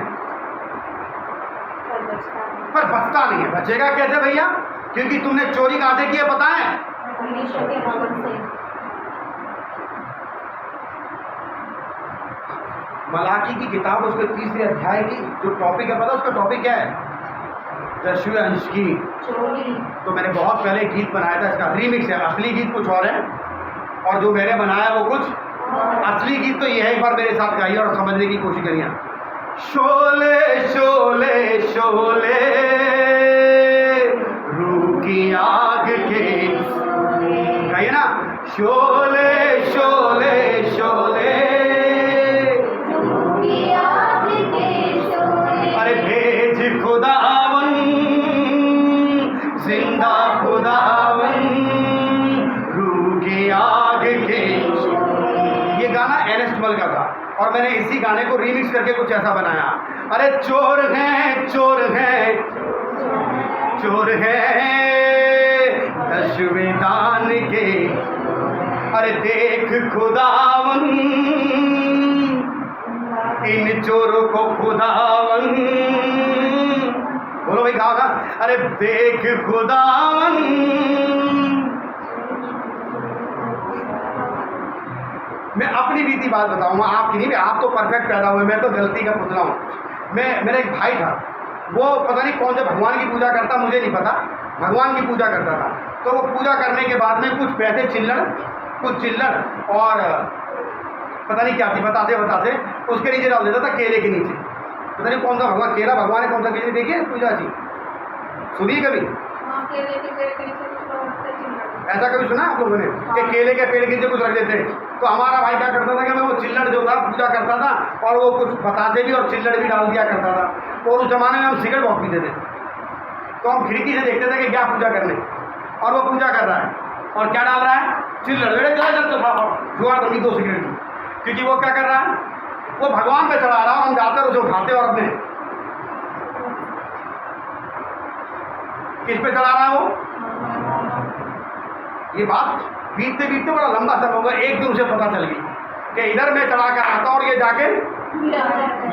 पर बचता नहीं है। बचेगा कैसे भैया? क्योंकि तुमने चोरी कहां से की है पता है? परमेश्वर के भवन से। मलाकी की किताब उसके 3रे अध्याय की जो टॉपिक है, पता उसका टॉपिक क्या है? 10वें अंश की चोरी। तो मैंने बहुत पहले गीत बनाया था, इसका रीमिक्स है, असली गीत कुछ और है और जो मैंने बनाया वो कुछ असली गीत तो ये है। एक बार मेरे साथ गाइए और समझने की कोशिश करिए। शोले शोले शोले रूह की आग के, गाइए ना, शोले शोले शोले, अरे भेज खुदावन जिंदा खुदावन रूह की आग के। ये गाना एनेस्टमल का था और मैंने इसी गाने को रीमिक्स करके कुछ ऐसा बनाया। अरे चोर हैं चोर हैं चोर हैं 10वें दान के, अरे देख खुदावन इन चोरों को खुदावन, बोलो भाई गाओ ना, अरे देख खुदावन। मैं अपनी बीती बात बताऊंगा, आपकी नहीं, आप तो परफेक्ट पैदा हुए, मैं तो गलती का पुतला हूँ। मेरा एक भाई था, वो पता नहीं कौन से भगवान की पूजा करता, मुझे नहीं पता, भगवान की पूजा करता था। तो वो पूजा करने के बाद में कुछ पैसे चिल्लड़ और पता नहीं क्या थी, बताते उसके नीचे डाल देता था, केले के नीचे। पता नहीं कौन सा भगवान, केला भगवान है कौन सा, केले देखिए पूजा जी सुनिए कभी ऐसा कभी सुना आप लोगों ने कि केले के पेड़ के नीचे कुछ रख देते हैं? तो हमारा भाई क्या करता था कि मैं वो चिल्लड़ जो था पूजा करता था और वो कुछ बतासे भी और चिल्लड़ भी डाल दिया करता था। और उस जमाने में हम सिगरेट बहुत पीते थे, तो हम खिड़की से देखते थे कि क्या पूजा करने, और वो पूजा कर रहा है और क्या डाल रहा है, चिल्लड़। बेटे चला चलते था जुआर बनी 2 सिगरेट की, क्योंकि वो क्या कर रहा है, वो भगवान पे चढ़ा रहा है और हम जाते और उसे उठाते और अपने किस पे चढ़ा रहा है वो। ये बात बीतते बीतते बड़ा लंबा समय होगा, एक दिन उसे पता चल गई कि इधर मैं चढ़ा कर आता और ये जाके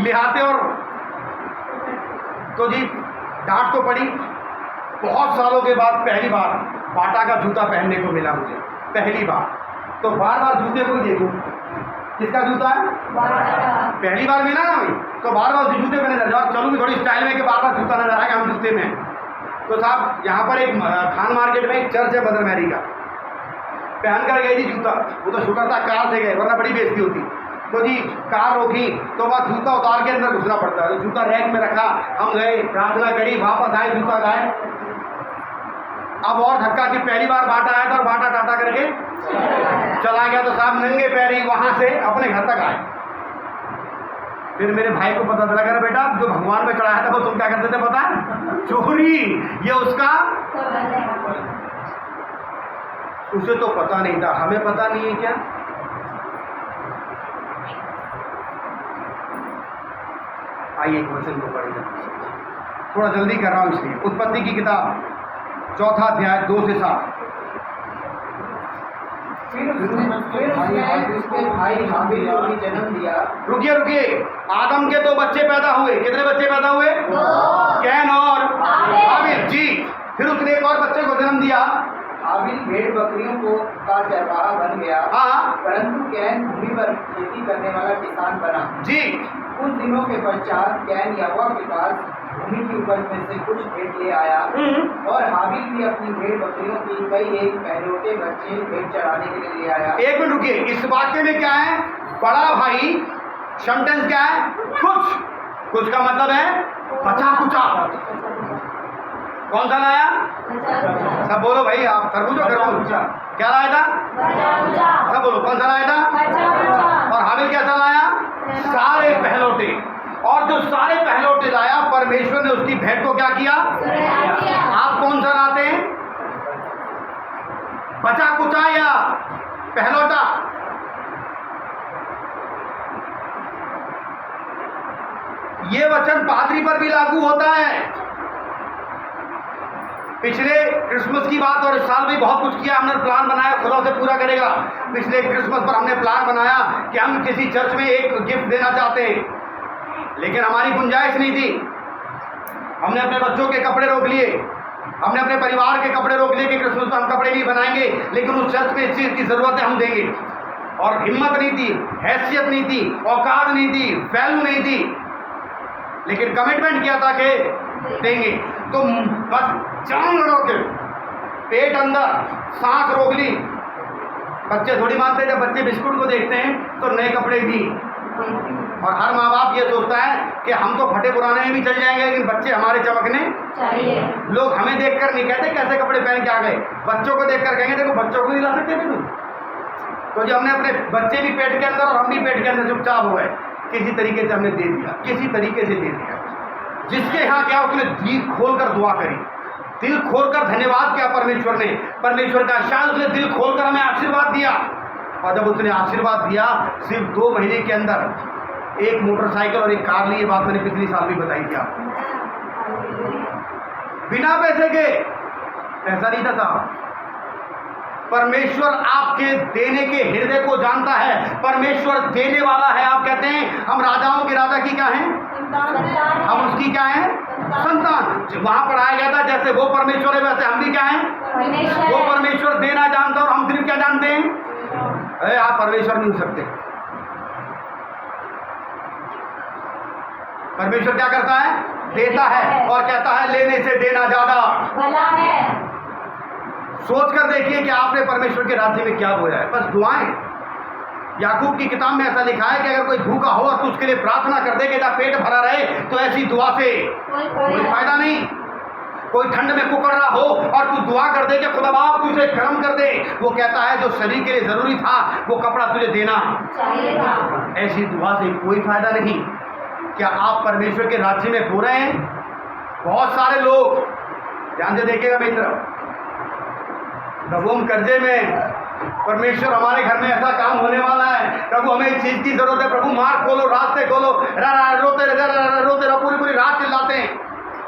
लिहाते। और तो जी डांट तो पड़ी। बहुत सालों के बाद पहली बार बाटा का जूता पहनने को मिला मुझे, पहली बार। तो बार बार जूते को ही देखूं, किसका जूता है, पहली बार मिला ना भाई, तो बार बार उस जूते में नजर जाओ, चलूंगी थोड़ी स्टाइल में कि बार बार जूता नजर आएगा, हम जूते में। तो साहब यहाँ पर एक खान मार्केट में एक चर्च है मदर मैरी का, पहन कर गई थी जूता। वो तो शुक्र था कार से गए, वरना बड़ी बेइज्जती होती। तो जी कार रोकी तो वहाँ जूता उतार के अंदर घुसना पड़ता है, तो जूता रैक में रखा, हम गए, प्रार्थना करी, वापस आए, जूता गाए। अब और धक्का कि पहली बार बाटा आया था और बाटा टाटा करके चला गया। तो साहब नंगे पैरी वहाँ से अपने घर तक आए। फिर मेरे भाई को पता चला, कर बेटा जो भगवान पे चढ़ाया था वो तुम क्या करते थे पता है, चोरी। ये उसका, उसे तो पता नहीं था, हमें पता नहीं है क्या। आइए एक वचन को पढ़ेगा, थोड़ा जल्दी कर रहा हूं इसलिए। उत्पत्ति की किताब 4 अध्याय 2 से 7। फिर उसके भाई हाबिल को भी जन्म दिया। रुकिए, आदम के 2 बच्चे पैदा हुए। कितने बच्चे पैदा हुए? 2। कैन और हाबिल जी। फिर उसने एक और बच्चे को जन्म दिया। हाबिल भेड़ बकरियों को का चरवाहा बन गया, हाँ परंतु कैन भूमि पर खेती करने वाला किसान बना जी। कुछ दिनों के पश्चात कैन यहोवा के पास भूमि की उपज में से कुछ भेंट ले आया, और हाबिल भी अपनी भेड़ बकरियों की कई एक पहलौठे बच्चे भेंट चढ़ाने के लिए ले आया। एक मिनट रुकिए, इस वाक्य में क्या है? बड़ा भाई, सेंटेंस क्या है? कुछ का मतलब है बचा कुचा। कौन सा लाया? सब बोलो भाई, आप खरबूज क्या लाया था? सब बोलो कौन सा लाया था? और हाबिल कैसा लाया? सारे पहलौठे। और जो सारे पहलौठे लाया, परमेश्वर ने उसकी भेंट को क्या किया? आप कौन सा लाते हैं? बचा कुचा या पहलौठा? ये वचन पादरी पर भी लागू होता है। पिछले क्रिसमस की बात, और इस साल भी बहुत कुछ किया हमने, प्लान बनाया, खुदा से पूरा करेगा। पिछले क्रिसमस पर हमने प्लान बनाया कि हम किसी चर्च में एक गिफ्ट देना चाहते हैं, लेकिन हमारी गुंजाइश नहीं थी। हमने अपने बच्चों के कपड़े रोक लिए, हमने अपने परिवार के कपड़े रोक लिए कि क्रिसमस पर हम कपड़े नहीं बनाएंगे, लेकिन उस चर्च में इस चीज़ की ज़रूरत है हम देंगे। और हिम्मत नहीं थी, हैसियत नहीं थी, औकात नहीं थी, वैल्यू नहीं थी, लेकिन कमिटमेंट किया था कि देंगे। तो बस जान लड़ो के पेट अंदर, सांस रोक ली। बच्चे थोड़ी मानते हैं, जब बच्चे बिस्कुट को देखते हैं तो नए कपड़े भी। और हर माँ बाप ये सोचता है कि हम तो फटे पुराने में भी चल जाएंगे, लेकिन बच्चे हमारे चमकने चाहिए। लोग हमें देखकर नहीं कहते कैसे कपड़े पहन के आ गए, बच्चों को देखकर कहेंगे देखो बच्चों को नहीं ला सकते थे तुम। तो जो हमने अपने बच्चे भी पेट के अंदर और हम भी पेट के अंदर चुपचाप हो गए, किसी तरीके से हमने दे दिया, किसी तरीके से दे दिया। जिसके यहाँ क्या उसने दिल खोलकर दुआ करी, दिल खोलकर धन्यवाद किया परमेश्वर ने, परमेश्वर का शायद उसने दिल खोलकर हमें आशीर्वाद दिया। और जब उसने आशीर्वाद दिया, सिर्फ 2 महीने के अंदर एक मोटरसाइकिल और एक कार ली। ये बात मैंने पिछले साल भी बताई थी आपको, बिना पैसे के। पैसा नहीं था साहब। परमेश्वर आपके देने के हृदय को जानता है, परमेश्वर देने वाला है। आप कहते हैं हम राजाओं के राजा की क्या हैं, हम उसकी क्या हैं, संतान। वहां पर आया गया था जैसे वो परमेश्वर है वैसे हम भी क्या हैं, वो परमेश्वर देना जानता है और हम सिर्फ क्या जानते हैं, अरे आप परमेश्वर नहीं हो सकते। परमेश्वर क्या करता है, देता है, और कहता है लेने से देना ज्यादा भला है। सोच कर देखिए कि आपने परमेश्वर के राज्य में क्या बोया है। बस दुआएं। याकूब की किताब में ऐसा लिखा है कि अगर कोई भूखा हो और तू उसके लिए प्रार्थना कर दे कि तेरा पेट भरा रहे, तो ऐसी दुआ से कोई फायदा नहीं। कोई ठंड में कुकड़ रहा हो और तू दुआ कर दे कि खुदा बाप तुझे गर्म कर दे, वो कहता है जो शरीर के लिए जरूरी था वो कपड़ा तुझे देना चाहिए था। ऐसी दुआ से कोई फायदा नहीं। क्या आप परमेश्वर के राज्य में हो रहे हैं? बहुत सारे लोग, ध्यान से देखिएगा मेरी तरफ, प्रभु हम कर्जे में, परमेश्वर हमारे घर में ऐसा काम होने वाला है, प्रभु हमें इस चीज की जरूरत है, प्रभु मार्ग खोलो, रास्ते खोलो, रोते रहो, पूरी रात चिल्लाते हैं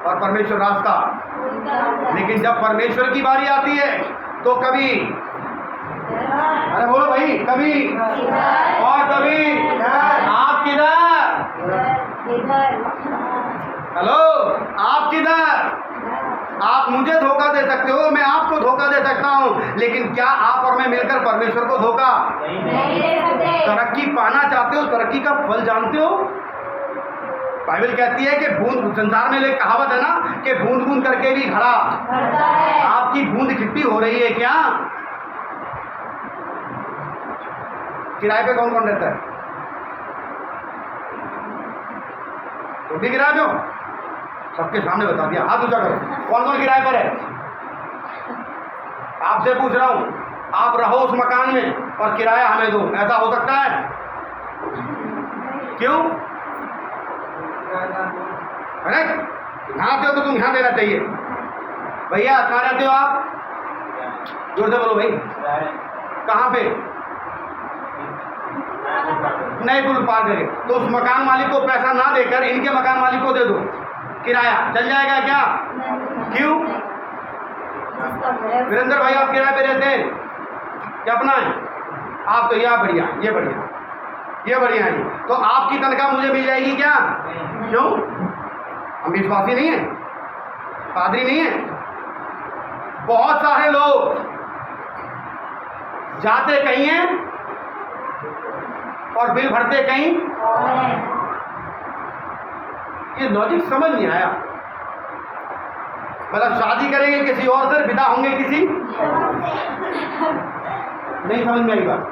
और परमेश्वर रास्ता। लेकिन जब परमेश्वर की बारी आती है तो कभी, अरे बोलो भाई, कभी और कभी आप किधर, हेलो आप किधर। आप मुझे धोखा दे सकते हो, मैं आपको धोखा दे सकता हूं, लेकिन क्या आप और मैं मिलकर परमेश्वर को धोखा नहीं दे सकते। तरक्की पाना चाहते हो? तरक्की का फल जानते हो? बाइबल कहती है कि बूंद, संसार में एक कहावत है ना कि बूंद बूंद करके भी घड़ा भरता है। आपकी बूंद इकट्ठी हो रही है क्या? किराए पे कौन कौन रहता है? तो भी किराए पे हो? सबके सामने बता दिया, हाथ ऊंचा करो, कौन कौन किराए पर है? आपसे पूछ रहा हूं, आप रहो उस मकान में और किराया हमें दो, ऐसा हो सकता है? क्यों? अरे यहाँ आते हो तो तुम यहाँ देना चाहिए। भैया कहाँ रहते हो आप? जोर से बोलो भाई, कहाँ पे? नहीं पुल पार करके, तो उस मकान मालिक को पैसा ना देकर इनके मकान मालिक को दे दो, किराया चल जाएगा क्या? क्यों? वीरेंद्र भाई आप किराए पे रहते हैं क्या? अपना है आप? तो यह बढ़िया, ये बढ़िया, ये बढ़िया है। तो आपकी तनख्वाह मुझे मिल जाएगी क्या? क्यों? हम विश्वासी नहीं है, पादरी नहीं है। बहुत सारे लोग जाते कहीं हैं और बिल भरते कहीं। ये लॉजिक समझ नहीं आया। मतलब शादी करेंगे किसी और से, विदा होंगे किसी, नहीं समझ में आई बात,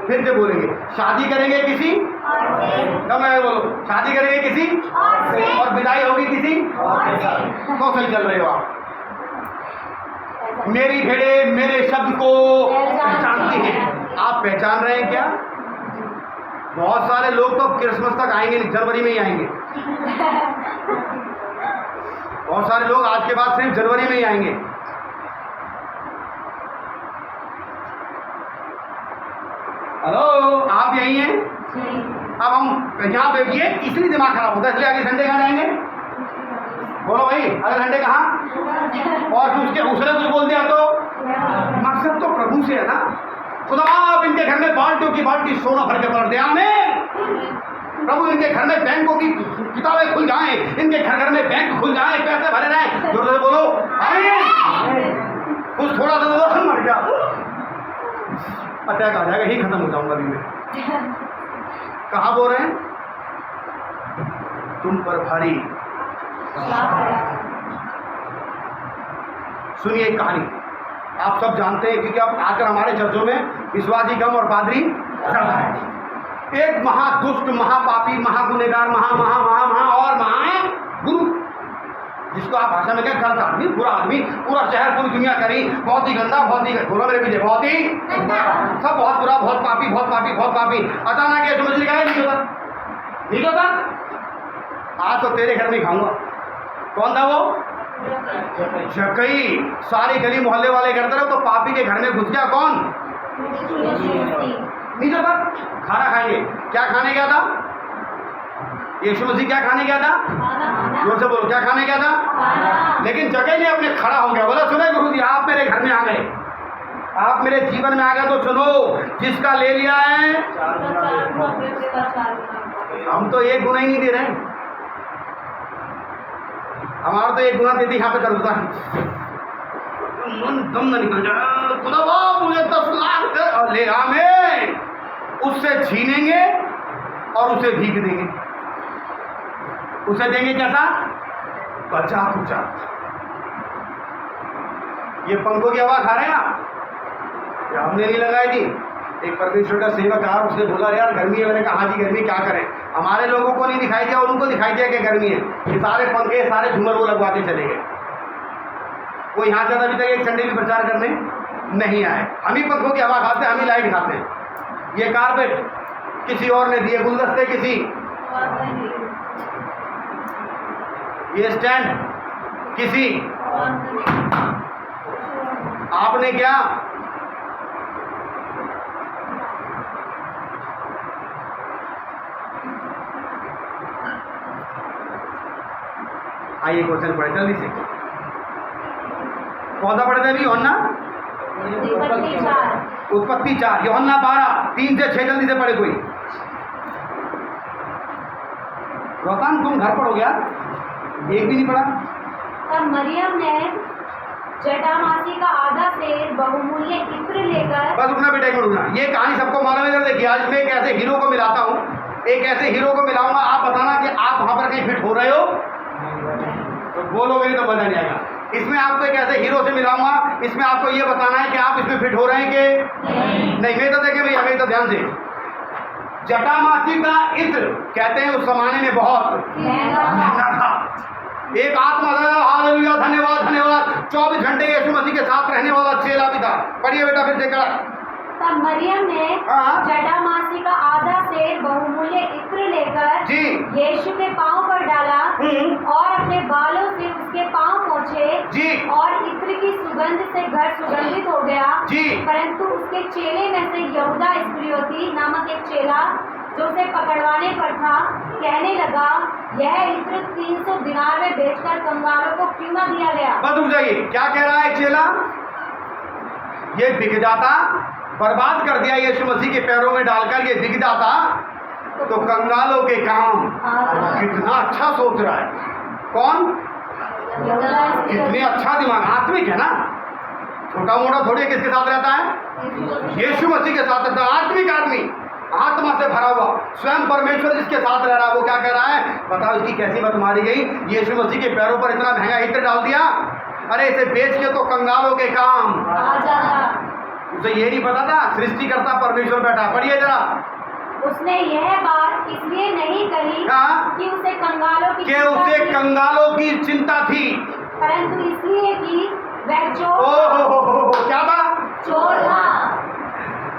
फिर से बोलेंगे, शादी करेंगे किसी, तब मैं बोलो शादी करेंगे किसी और विदाई होगी किसी। तो सही चल रहे हो आप। मेरी भेड़े मेरे शब्द को पहचानती हैं। आप पहचान रहे हैं क्या? बहुत सारे लोग तो क्रिसमस तक आएंगे नहीं, जनवरी में ही आएंगे। बहुत सारे लोग आज के बाद सिर्फ जनवरी में ही आएंगे। हेलो आप यही हैं? अब हम यहाँ देखिए, इसलिए दिमाग खराब होता है, इसलिए अगले संडे कहाँ जाएंगे? बोलो भाई, अगले संडे कहाँ? और फिर उसके उसने कुछ बोल दिया तो मकसद तो प्रभु से है ना। खुदा आप इनके घर में बाल्टियों की बाल्टी सोना भर के पलट दे, आमीन। प्रभु इनके घर में बैंकों की किताबें खुल जाएं, इनके घर घर में बैंक खुल जाएं, पैसे भरे रहें। जोर से बोलो आमीन। कुछ थोड़ा सा मर गया, अटैक आ जाएगा, ही खत्म हो जाऊंगा अभी मैं। कहाँ बोल रहे हैं? तुम पर भारी सुनिए एक कहानी, आप सब जानते हैं क्योंकि अब आकर हमारे चर्चों में विश्वासी कम और पादरी ज़्यादा है। एक महादुष्ट, महापापी, महागुनहगार, महा और महागुरु, जिसको आप भाषा में क्या गलत आदमी, बुरा आदमी, पूरा शहर पूरी दुनिया करी बहुत ही गंदा, बहुत ही बोलो मेरे पीछे, बहुत ही सब बहुत बुरा, बहुत पापी, बहुत पापी, बहुत पापी। अचानक ये समझ लिया नहीं होता, नहीं होता, आज तो तेरे घर में खाऊंगा। कौन था वो? जकई। सारी गली मोहल्ले वाले करते रहो, तो पापी के घर में घुस गया कौन? नहीं होता। खाना खाएंगे, क्या खाने गया था? यीशु मसीह क्या खाने गया था? जोर से बोलो, क्या खाने गया था? लेकिन जगह ने अपने खड़ा हो गया, बोला सुने गुरु जी, आप मेरे घर में आ गए, आप मेरे जीवन में आ गए, तो सुनो, जिसका ले लिया है हम तो एक गुना ही नहीं दे रहे हैं, हमारा तो एक गुना देती यहाँ पे करता है, दम न निकल जाए, खुदा वो मुझे 10 लाख और ले आ, मैं उससे छीनेंगे और उसे भीग देंगे। उसे देंगे कैसा? बचा कुचा। ये पंखों की हवा खा रहे हैं आप? ये हमने नहीं लगाई थी। एक परमेश्वर का सेवक आ, उसने बोला यार गर्मी है, मैंने कहा हाँ जी गर्मी, क्या करें? हमारे लोगों को नहीं दिखाई दिया, उनको दिखाई दिया कि गर्मी है, ये सारे पंखे सारे झूमर वो लगवा के चले गए। वो यहाँ से अभी तक एक संडे भी प्रचार करने नहीं आए। हम ही पंखों की हवा खाते हैं, हम ही लाइट खाते हैं। ये कारपेट किसी और ने दिए, गुलदस्ते किसी, ये स्टैंड किसी, आपने क्या? आइए क्वेश्चन पढ़े जल्दी से। कौन सा पढ़े थे अभी? यूहन्ना उत्पत्ति 4, यूहन्ना 12, 3 से 6 जल्दी से पढ़े कोई। रोहतान तुम घर पढ़ोगे यार, एक भी नहीं पढ़ा। तब मरियम ने जटामासी का आधा सेर बहुमूल्य इत्र लेकर, बस रुकना बेटा, एक मिनट रुकना। ये कहानी सबको मालूम है, देखिए आज मैं एक ऐसे हीरो को मिलाता हूँ, एक ऐसे हीरो को मिलाऊंगा, आप बताना कि आप वहां पर कहीं फिट हो रहे हो, तो बोलोगे नहीं तो मजा नहीं आएगा। इसमें आपको एक ऐसे हीरो से मिलाऊंगा, इसमें आपको ये बताना है कि आप इसमें फिट हो रहे हैं कि नहीं। मैं तो देखे भैया, मैं तो ध्यान से, जटामासी का इत्र कहते हैं उस जमाने में बहुत महंगा था। एक आत्मा, हालेलुया, धन्यवाद धन्यवाद, 24 घंटे यीशु मसीह के साथ रहने वाला चेला भी था। पढ़िए बेटा फिर से करा। तब मरियम ने जटामासी का आधा सेर बहुमूल्य इत्र लेकर जी यीशु के पांव पर डाला और अपने बालों से उसके पांव पोंछे जी, और इत्र की सुगंध से घर सुगंधित हो गया जी। परंतु उसके चेले में से यहूदा इस्करियोती नामक एक चेला, जो उसे पकड़वाने पर था, कहने लगा, यह इत्र 300 दिनार में बेचकर कंगालों को क्यों न दिया गया? बस रुक जाइए, क्या कह रहा है चेला? ये बिक जाता, बर्बाद कर दिया यीशु मसीह के पैरों में डालकर, ये बिक जाता तो कंगालों के काम। कितना अच्छा सोच रहा है, कौन? कितने अच्छा दिमाग, आत्मिक है ना, छोटा मोटा थोड़ी किसके साथ रहता है? यीशु मसीह के साथ रहता है। आत्मिक आदमी, आत्मा से भरा हुआ, स्वयं परमेश्वर जिसके साथ रह रहा है, वो क्या कह रहा है? बताओ इसकी कैसी बात मारी गई? यीशु मसीह के पैरों पर इतना महंगा इत्र डाल दिया, अरे इसे बेच के तो कंगालों के काम आ जाता। उसे ये नहीं पता था सृष्टि करता परमेश्वर बैठा। पढ़िए जरा। उसने यह बात इसलिए नहीं कही कि उसे कंगालों की चिंता थी, परंतु इसलिए कि वह चोर क्या था? चोर था।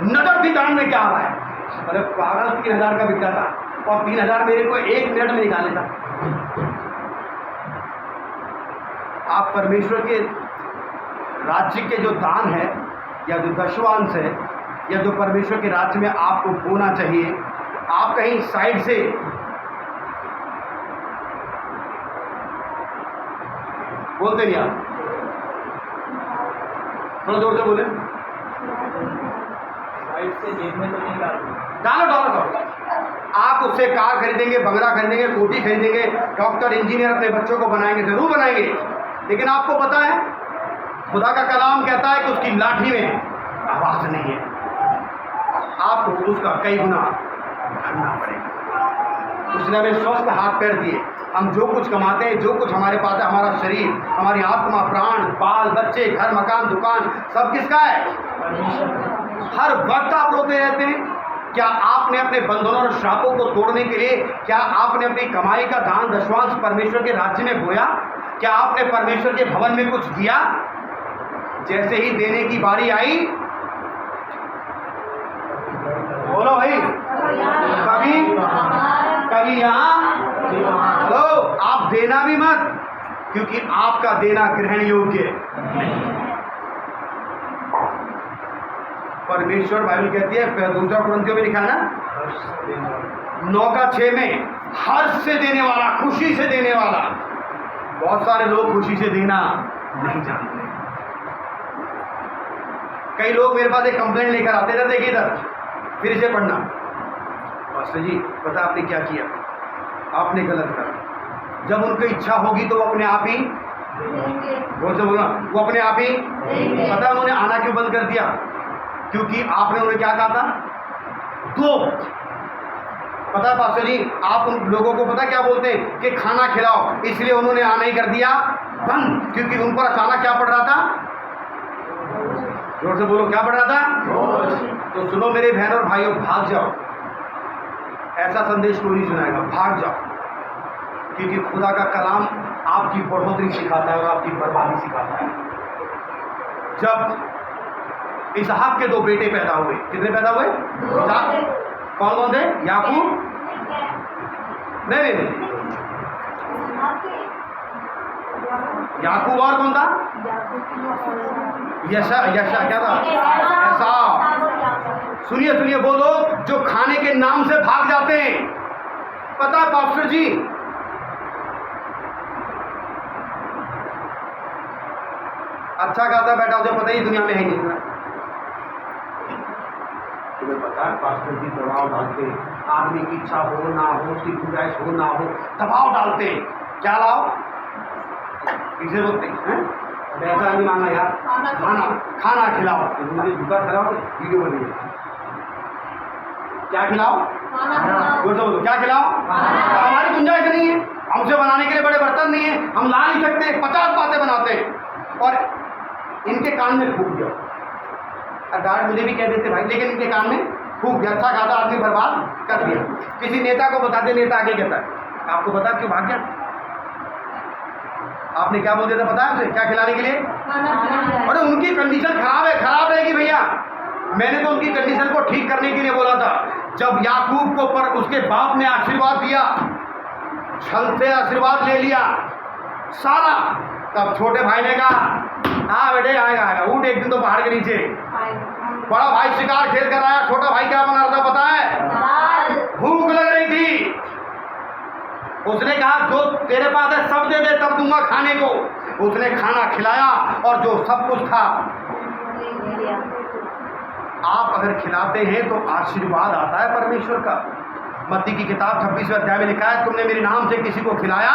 नजर थी दान में क्या आ रहा है? अरे पागल, 3000 का बिकता था और 3000 मेरे को 1 मिनट में निकाल लेता। आप परमेश्वर के राज्य के जो दान है या जो दशवांश है या जो परमेश्वर के राज्य में आपको बोना चाहिए, आप कहीं साइड से बोलते नहीं, आप थोड़ा जोर से बोले। साइड से जेब में तो नहीं डालो डालो डालो। आप उससे कार खरीदेंगे, बंगला खरीदेंगे, कोठी खरीदेंगे, डॉक्टर इंजीनियर अपने बच्चों को बनाएंगे, जरूर बनाएंगे, लेकिन आपको पता है खुदा का कलाम कहता है कि उसकी लाठी में आवाज नहीं है। आपको उसका कई गुना भरना पड़ेगा। उसने हमें स्वस्थ हाथ पैर दिए, हम जो कुछ कमाते हैं, जो कुछ हमारे पास है, हमारा शरीर, हमारी आत्मा, प्राण, बाल बच्चे, घर मकान दुकान, सब किसका है? हर वक्त आप रोते रहते हैं। क्या आपने अपने बंधनों और श्रापों को तोड़ने के लिए, क्या आपने अपनी कमाई का दान दशवांश परमेश्वर के राज्य में बोया? क्या आपने परमेश्वर के भवन में कुछ दिया? जैसे ही देने की बारी आई, बोलो भाई, कभी यहाँ, हेलो, आप देना भी मत, क्योंकि आपका देना ग्रहण योग्य नहीं है। परमेश्वर बाइबल कहती है, दूसरा कुरिन्थियों में लिखा है ना 9:6 में, हर्ष से देने वाला, खुशी से देने वाला। बहुत सारे लोग खुशी से देना नहीं जानते। कई लोग मेरे पास एक कंप्लेंट लेकर आते थे, देखिए इधर, फिर इसे पढ़ना, पास्टर जी पता आपने क्या किया, आपने गलत करा। जब उनको इच्छा होगी तो वो अपने आप ही, बोल से बोलना, वो अपने आप ही, पता उन्होंने आना क्यों बंद कर दिया? क्योंकि आपने उन्हें क्या कहा था? दो। पता है पास्टर जी, आप उन लोगों को पता क्या बोलते हैं कि खाना खिलाओ, इसलिए उन्होंने आना ही कर दिया बंद, क्योंकि उन पर अचानक क्या पड़ रहा था? जोर से बोलो, क्या पड़ रहा था? तो सुनो मेरे बहन और भाइयों, भाग जाओ। ऐसा संदेश कोई नहीं सुनाएगा, भाग जाओ, क्योंकि खुदा का कलाम आपकी बढ़ोतरी सिखाता है और आपकी बर्बादी सिखाता है। जब इसहाक के 2 बेटे पैदा हुए, कितने पैदा हुए? कौन कौन थे? याकूब, नहीं, याकूब और कौन था? यशा क्या था? एसाव। सुनिए, वो लोग जो खाने के नाम से भाग जाते हैं, पता है पास्टर जी, अच्छा खाता बैठा, उसे पता ही दुनिया में है नहीं। तुम्हें पता है पास्टर जी दबाव डालते, आदमी की इच्छा हो ना हो, उसकी गुंजाइश हो ना हो, दबाव डालते। क्या लाओ? किसे बोलते हैं? पैसा नहीं मांगा यार, खाना खिलाओ, मुझे भूखा खिलाओ, वीडियो बनी। क्या खिलाओ? बोलो, क्या खिलाओ? हमारी गुंजाइश नहीं है, हमसे बनाने के लिए बड़े बर्तन नहीं है, हम ला नहीं सकते, 50 बातें बनाते हैं और इनके कान में फूक गया। गार्ड मुझे भी कह देते भाई, लेकिन इनके कान में फूक गया। अच्छा खासा आदमी बर्बाद कर दिया। किसी नेता को बताते, नेता आगे कहता है, आपको पता क्यों भाग गया? आपने क्या बोल दिया था? पता है उसे क्या खिलाने के लिए? अरे उनकी कंडीशन खराब है, खराब रहेगी भैया। मैंने तो उनकी कंडीशन को ठीक करने के लिए बोला था। जब याकूब को पर उसके बाप ने आशीर्वाद दिया, छल से आशीर्वाद ले लिया सारा, तब छोटे भाई ने कहा, हाँ बेटे आएगा, उठ एक दिन तो पहाड़ के नीचे। बड़ा भाई शिकार खेल कर आया, छोटा भाई क्या बना रहा था पता है? भूख लग रही थी। उसने कहा जो तेरे पास है सब दे दे, तब दूंगा खाने को। उसने खाना खिलाया और जो सब कुछ था। आप अगर खिलाते हैं तो आशीर्वाद आता है परमेश्वर का। मत्ती की किताब 26वें अध्याय में लिखा है, तुमने मेरे नाम से किसी को खिलाया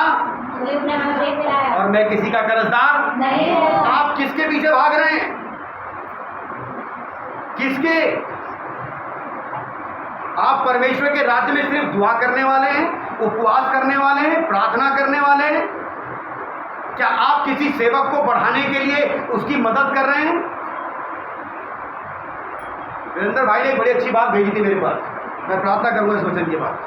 और मैं किसी का कर्जदार नहीं हूं। आप किसके पीछे भाग रहे हैं? किसके? आप परमेश्वर के राज्य में सिर्फ दुआ करने वाले हैं, उपवास करने वाले हैं, प्रार्थना करने वाले हैं? क्या आप किसी सेवक को बढ़ाने के लिए उसकी मदद कर रहे हैं? वीरेंद्र भाई ने एक बड़ी अच्छी बात भेजी थी मेरे पास, मैं प्रार्थना करूंगा इस वचन के बाद,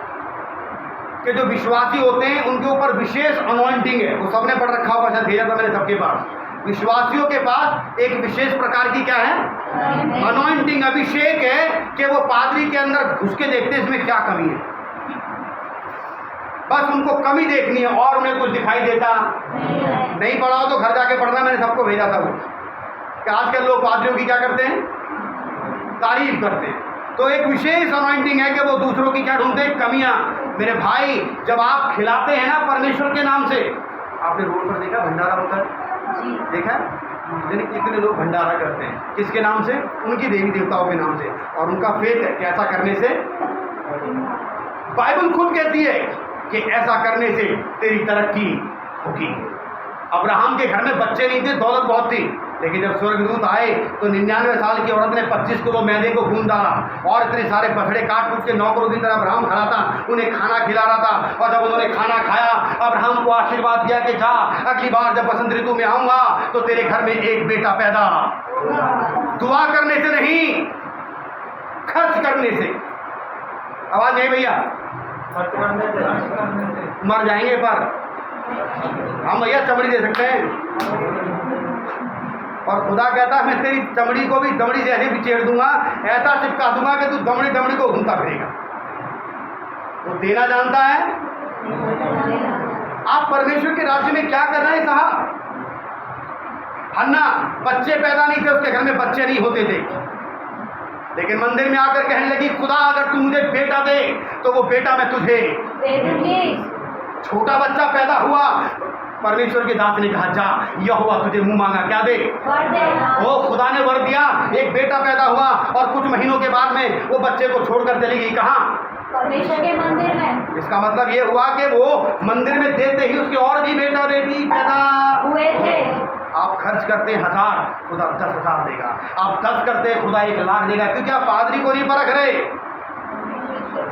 कि जो विश्वासी होते हैं उनके ऊपर विशेष अनॉइंटिंग है। वो सबने पढ़ रखा होगा, शायद भेजा था मैंने सबके पास। विश्वासियों के पास एक विशेष प्रकार की क्या है? अनॉइंटिंग, अभिषेक है, कि वो पादरी के अंदर घुस के देखते हैं इसमें क्या कमी है। बस उनको कमी देखनी है और उन्हें कुछ दिखाई देता नहीं। पढ़ा हो तो घर जाके पढ़ना, मैंने सबको भेजा था वो, कि आजकल लोग पादरियों की क्या करते हैं? तारीफ करते हैं। तो एक विशेष अनॉइंटिंग है कि वो दूसरों की क्या ढूंढते हैं? कमियां। मेरे भाई, जब आप खिलाते हैं ना परमेश्वर के नाम से, आपने रोड पर देखा भंडारा होता है? देखा है? यानी कितने लोग भंडारा करते हैं, किसके नाम से? उनकी देवी देवताओं के नाम से, और उनका फेथ है कि ऐसा करने से, बाइबल खुद कहती है कि ऐसा करने से तेरी तरक्की होगी। अब्राहम के घर में बच्चे नहीं थे, दौलत बहुत थी, लेकिन जब स्वर्गदूत आए तो 99 साल की औरत ने 25 किलो मैदे को गूंद डाला और इतने सारे बछड़े काट कूट के नौकरों की तरह अब्राहम खड़ा था, उन्हें खाना खिला रहा था। और जब उन्होंने खाना खाया, अब्राहम को आशीर्वाद दिया कि जा, अगली बार जब बसंत ऋतु में आऊंगा तो तेरे घर में एक बेटा पैदा। दुआ करने से नहीं, खर्च करने से। आवाज नहीं भैया? मर जाएंगे पर हम भैया चमड़ी दे सकते हैं। और खुदा कहता है मैं तेरी चमड़ी को भी दमड़ी से ऐसे बिछेड़ दूंगा, ऐसा चिपका दूंगा कि तू दमड़ी दमड़ी को घूमता फिरेगा। वो देना जानता है। आप परमेश्वर के राज्य में क्या कर रहे हैं साहब? हन्ना बच्चे पैदा नहीं थे, उसके घर में बच्चे नहीं होते थे, लेकिन मंदिर में आकर कहने लगी खुदा अगर तू मुझे बेटा दे तो वो बेटा मैं तुझे दे दूंगी। छोटा बच्चा पैदा हुआ, परमेश्वर के दास ने कहा जा, यहोवा तुझे मुंह मांगा क्या दे? ओ खुदा ने वर दिया, एक बेटा पैदा हुआ और कुछ महीनों के बाद में वो बच्चे को छोड़कर चली गई। कहाँ? परमेश्वर के मंदिर में। इसका मतलब ये हुआ कि वो मंदिर में देते ही उसके और भी बेटा बेटी पैदा हुए थे। आप खर्च करते 1000, खुदा 10,000 देगा। आप 10 करते खुदा 1,00,000 देगा, क्योंकि आप पादरी को नहीं परख रहे,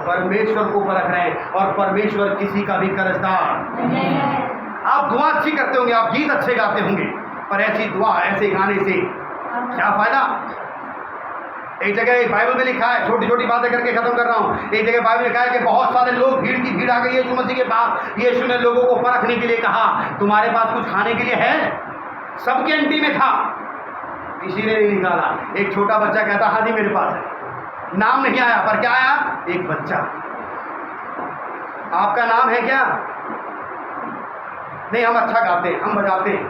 परमेश्वर को परख रहे हैं। और परमेश्वर किसी का भी कर्जदार। आप दुआ अच्छी करते होंगे, आप गीत अच्छे गाते होंगे, पर ऐसी दुआ ऐसे गाने से क्या फायदा? एक जगह बाइबल में लिखा है, छोटी छोटी बातें करके खत्म कर रहा हूँ। एक जगह बाइबल में लिखा है कि बहुत सारे लोग, भीड़ की भीड़ आ गई यीशु मसीह के पास। यीशु ने लोगों को परखने के लिए कहा तुम्हारे पास कुछ खाने के लिए है? सबके एंटी में था, किसी ने नहीं निकाला। एक छोटा बच्चा कहता हाँ जी मेरे पास है। नाम नहीं आया, पर क्या आया? एक बच्चा। आपका नाम है क्या? नहीं, हम अच्छा गाते हैं, हम बजाते हैं।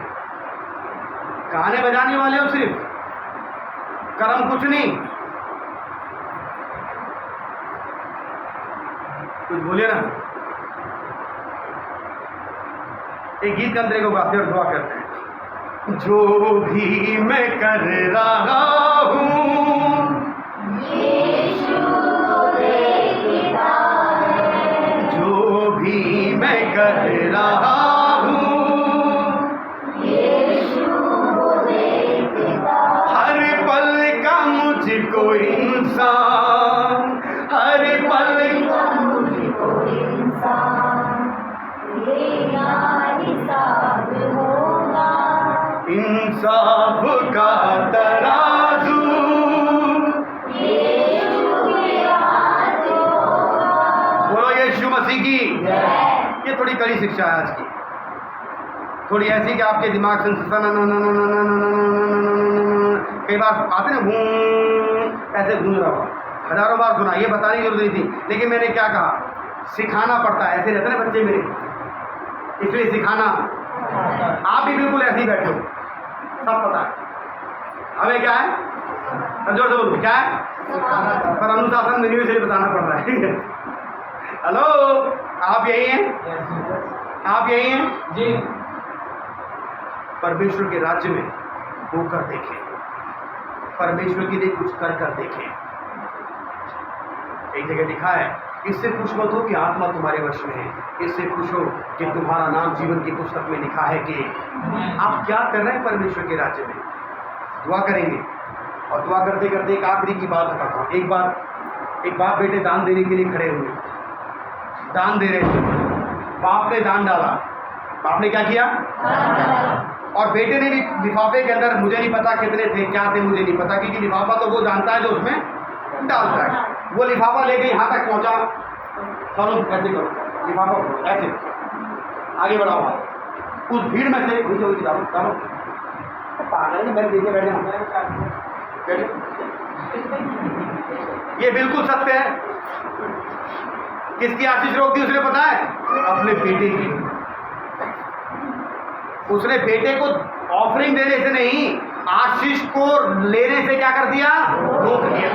गाने बजाने वाले हो सिर्फ, कर्म कुछ नहीं। कुछ बोलिए ना। एक गीत अंतरे को गाते और दुआ करते हैं। जो भी मैं कर रहा हूँ जो भी मैं कर रहा हूँ हर पल का मुझको इंसान, हर पल का मुझको इंसाफ का तराजू बोलो यीशु मसीह की। ये थोड़ी कड़ी शिक्षा है आज की, थोड़ी ऐसी कि आपके दिमाग से कई बार आते ना घूम ऐसे घूम रहा हुआ, हजारों बार सुना, ये बताने की जरूरत नहीं थी। लेकिन मैंने क्या कहा, सिखाना पड़ता है। ऐसे रहते ना बच्चे मेरे, इसलिए सिखाना। आप भी बिल्कुल ऐसे ही बैठे हो, सब पता है। हमें क्या है, जोर से बोलो क्या है, पर अनुशासन मेन्यू से बताना पड़ रहा है। हेलो, आप यही हैं? आप यही हैं जी? परमेश्वर के राज्य में होकर देखें, परमेश्वर के लिए कुछ कर कर देखें। एक जगह लिखा है, इससे खुश मत हो कि आत्मा तुम्हारे वश में है, इससे खुश हो कि तुम्हारा नाम जीवन की पुस्तक में लिखा है। कि आप क्या कर रहे हैं परमेश्वर के राज्य में? दुआ करेंगे। और दुआ करते करते एक आखिरी की बात बताता हूँ। एक बार एक बाप बेटे दान देने के लिए खड़े हुए, दान दे रहे थे। बाप ने दान डाला। बाप ने क्या किया? और बेटे ने भी लिफाफे के अंदर, मुझे नहीं पता कितने थे, क्या थे मुझे नहीं पता, क्योंकि लिफाफा तो वो जानता है जो उसमें डालता है। वो लिफाफा लेके यहाँ तक पहुँचा। चलो ऐसे करो, लिफाफा ऐसे आगे बढ़ाओ हाथ। उस भीड़ में से पागल मैं देखे बैठे बैठे। ये बिल्कुल सत्य है। किसकी आशीष रोक दी उसने पता है? अपने बेटे की। उसने बेटे को ऑफरिंग देने से नहीं, आशीष को लेने से क्या कर दिया? रोक दिया।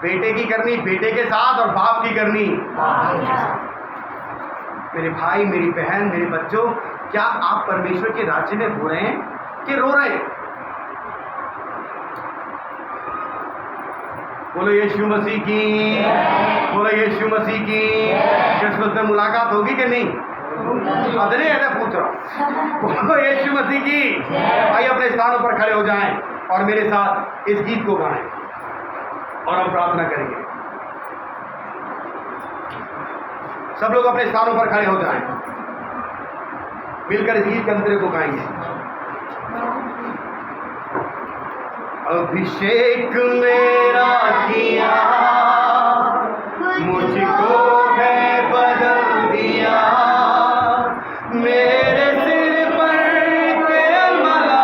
बेटे की करनी बेटे के साथ और बाप की करनी बाप के साथ। मेरे भाई, मेरी बहन, मेरे बच्चों, क्या आप परमेश्वर के राज्य में हो रहे हैं कि रो रहे हैं? बोलो यीशु मसीह की, बोलो यीशु मसीह की। क्रिसमस में मुलाकात होगी कि नहीं? अदने है ना पूछ रहा हूँ। बोलो यीशु मसीह की। आइए अपने स्थानों पर खड़े हो जाएं और मेरे साथ इस गीत को गाएं और हम प्रार्थना करेंगे। सब लोग अपने स्थानों पर खड़े हो जाएं, मिलकर इस गीत के अंतरे को गाएंगे। अभिषेक मेरा किया, मुझको है बदल दिया, मेरे सिर पर तेल मला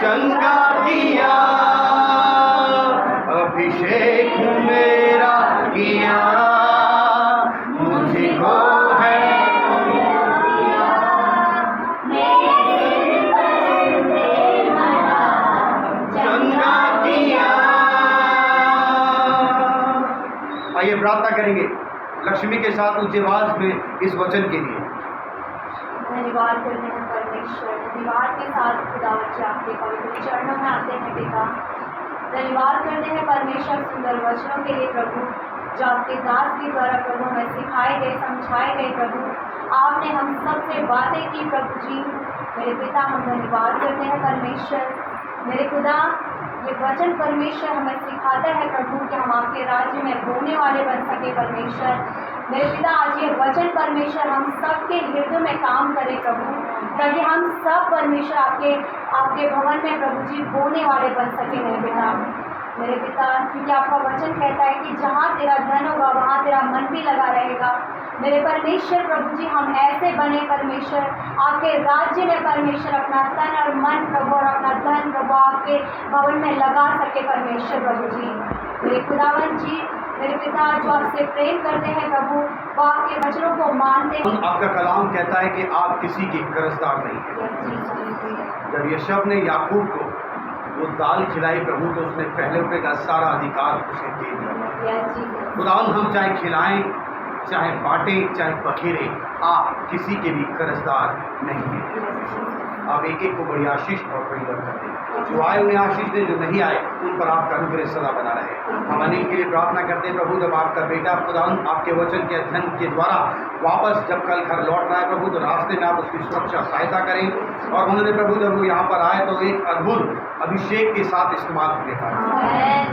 चंगा किया। अभिषेक मेरा किया, मुझको है चंगा किया। आइए प्रार्थना करेंगे लक्ष्मी के साथ ऊंची आवाज में इस वचन के लिए। धन्यवाद करते हैं परमेश्वर, धन्यवाद के साथ खुदावंद आपके पवित्र चरणों में आते हैं पिता। धन्यवाद करते हैं परमेश्वर सुंदर वचनों के लिए प्रभु, जो आपके दास के द्वारा प्रभु हमें सिखाए गए, समझाए गए प्रभु। आपने हम सबसे बातें की प्रभु जी। मेरे पिता हम धन्यवाद करते हैं परमेश्वर। मेरे खुदा ये वचन परमेश्वर हमें सिखाता है प्रभु कि हम आपके राज्य में होने वाले बन सके परमेश्वर। मेरे पिता आज ये वचन परमेश्वर हम सबके हृदय में काम करे प्रभु, ताकि हम सब परमेश्वर आपके भवन में प्रभु जी बोने वाले बन सके मेरे पिता। क्योंकि आपका वचन कहता है कि जहाँ तेरा धन होगा वहाँ तेरा मन भी लगा रहेगा। मेरे परमेश्वर प्रभु जी हम ऐसे बने परमेश्वर, आपके राज्य में परमेश्वर अपना तन और मन प्रभु और अपना धन प्रभु आपके भवन में लगा सके परमेश्वर प्रभु जी। मेरे खुदावन जी, मेरे पिता जो आपसे प्रेम करते हैं प्रभु, वो आपके वचनों को मानते हैं। आपका कलाम कहता है कि आप किसी की कर्जदार नहीं है। जब यशब ने याकूब को वो दाल खिलाई प्रभु, तो उसने पहले रुपये का सारा अधिकार उसे दे दिया। खुदावन हम चाहे खिलाएं, चाहे बांटें, चाहे बखेरे, आप किसी के भी कर्जदार नहीं हैं। आप एक एक को बड़ी आशीष और बड़ी बरकत दें। जो आए उन्हें आशीष दें, जो नहीं आए उन पर आपका अनुग्रह सदा बना रहे। हम अनेक के लिए प्रार्थना करते हैं प्रभु, जब आपका बेटा खुदावन आपके वचन के अध्ययन के द्वारा वापस जब कल घर लौट रहा है प्रभु, तो रास्ते में आप उसकी सुरक्षा सहायता करें। और उन्होंने प्रभु जब वो यहाँ पर आए तो एक अद्भुत अभिषेक के साथ इस्तेमाल होने का,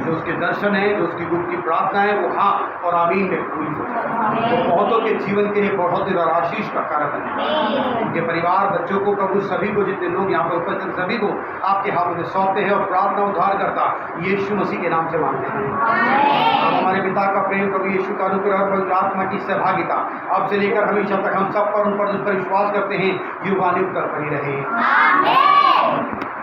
जो उसके दर्शन है, जो उसकी गुप्त की प्रार्थना है, वो हाँ और आमीन में पूरी हो जाए। तो बहुतों के जीवन के लिए बहुत ही आशीष का कारण बने। उनके परिवार, बच्चों को प्रभु, सभी को, जितने लोग यहाँ पर उपस्थित सभी को आपके हाथों में सौंपते हैं और प्रार्थना उद्धार करता यीशु मसीह के नाम से मांगते हैं। और हमारे पिता का प्रेम, प्रभु यीशु का अनुग्रह और पवित्र आत्मा की सहभागिता अब से लेकर हमेशा तक हम सब पर, उन पर जिस पर विश्वास करते हैं, युगानुयुग तक बनी रहे।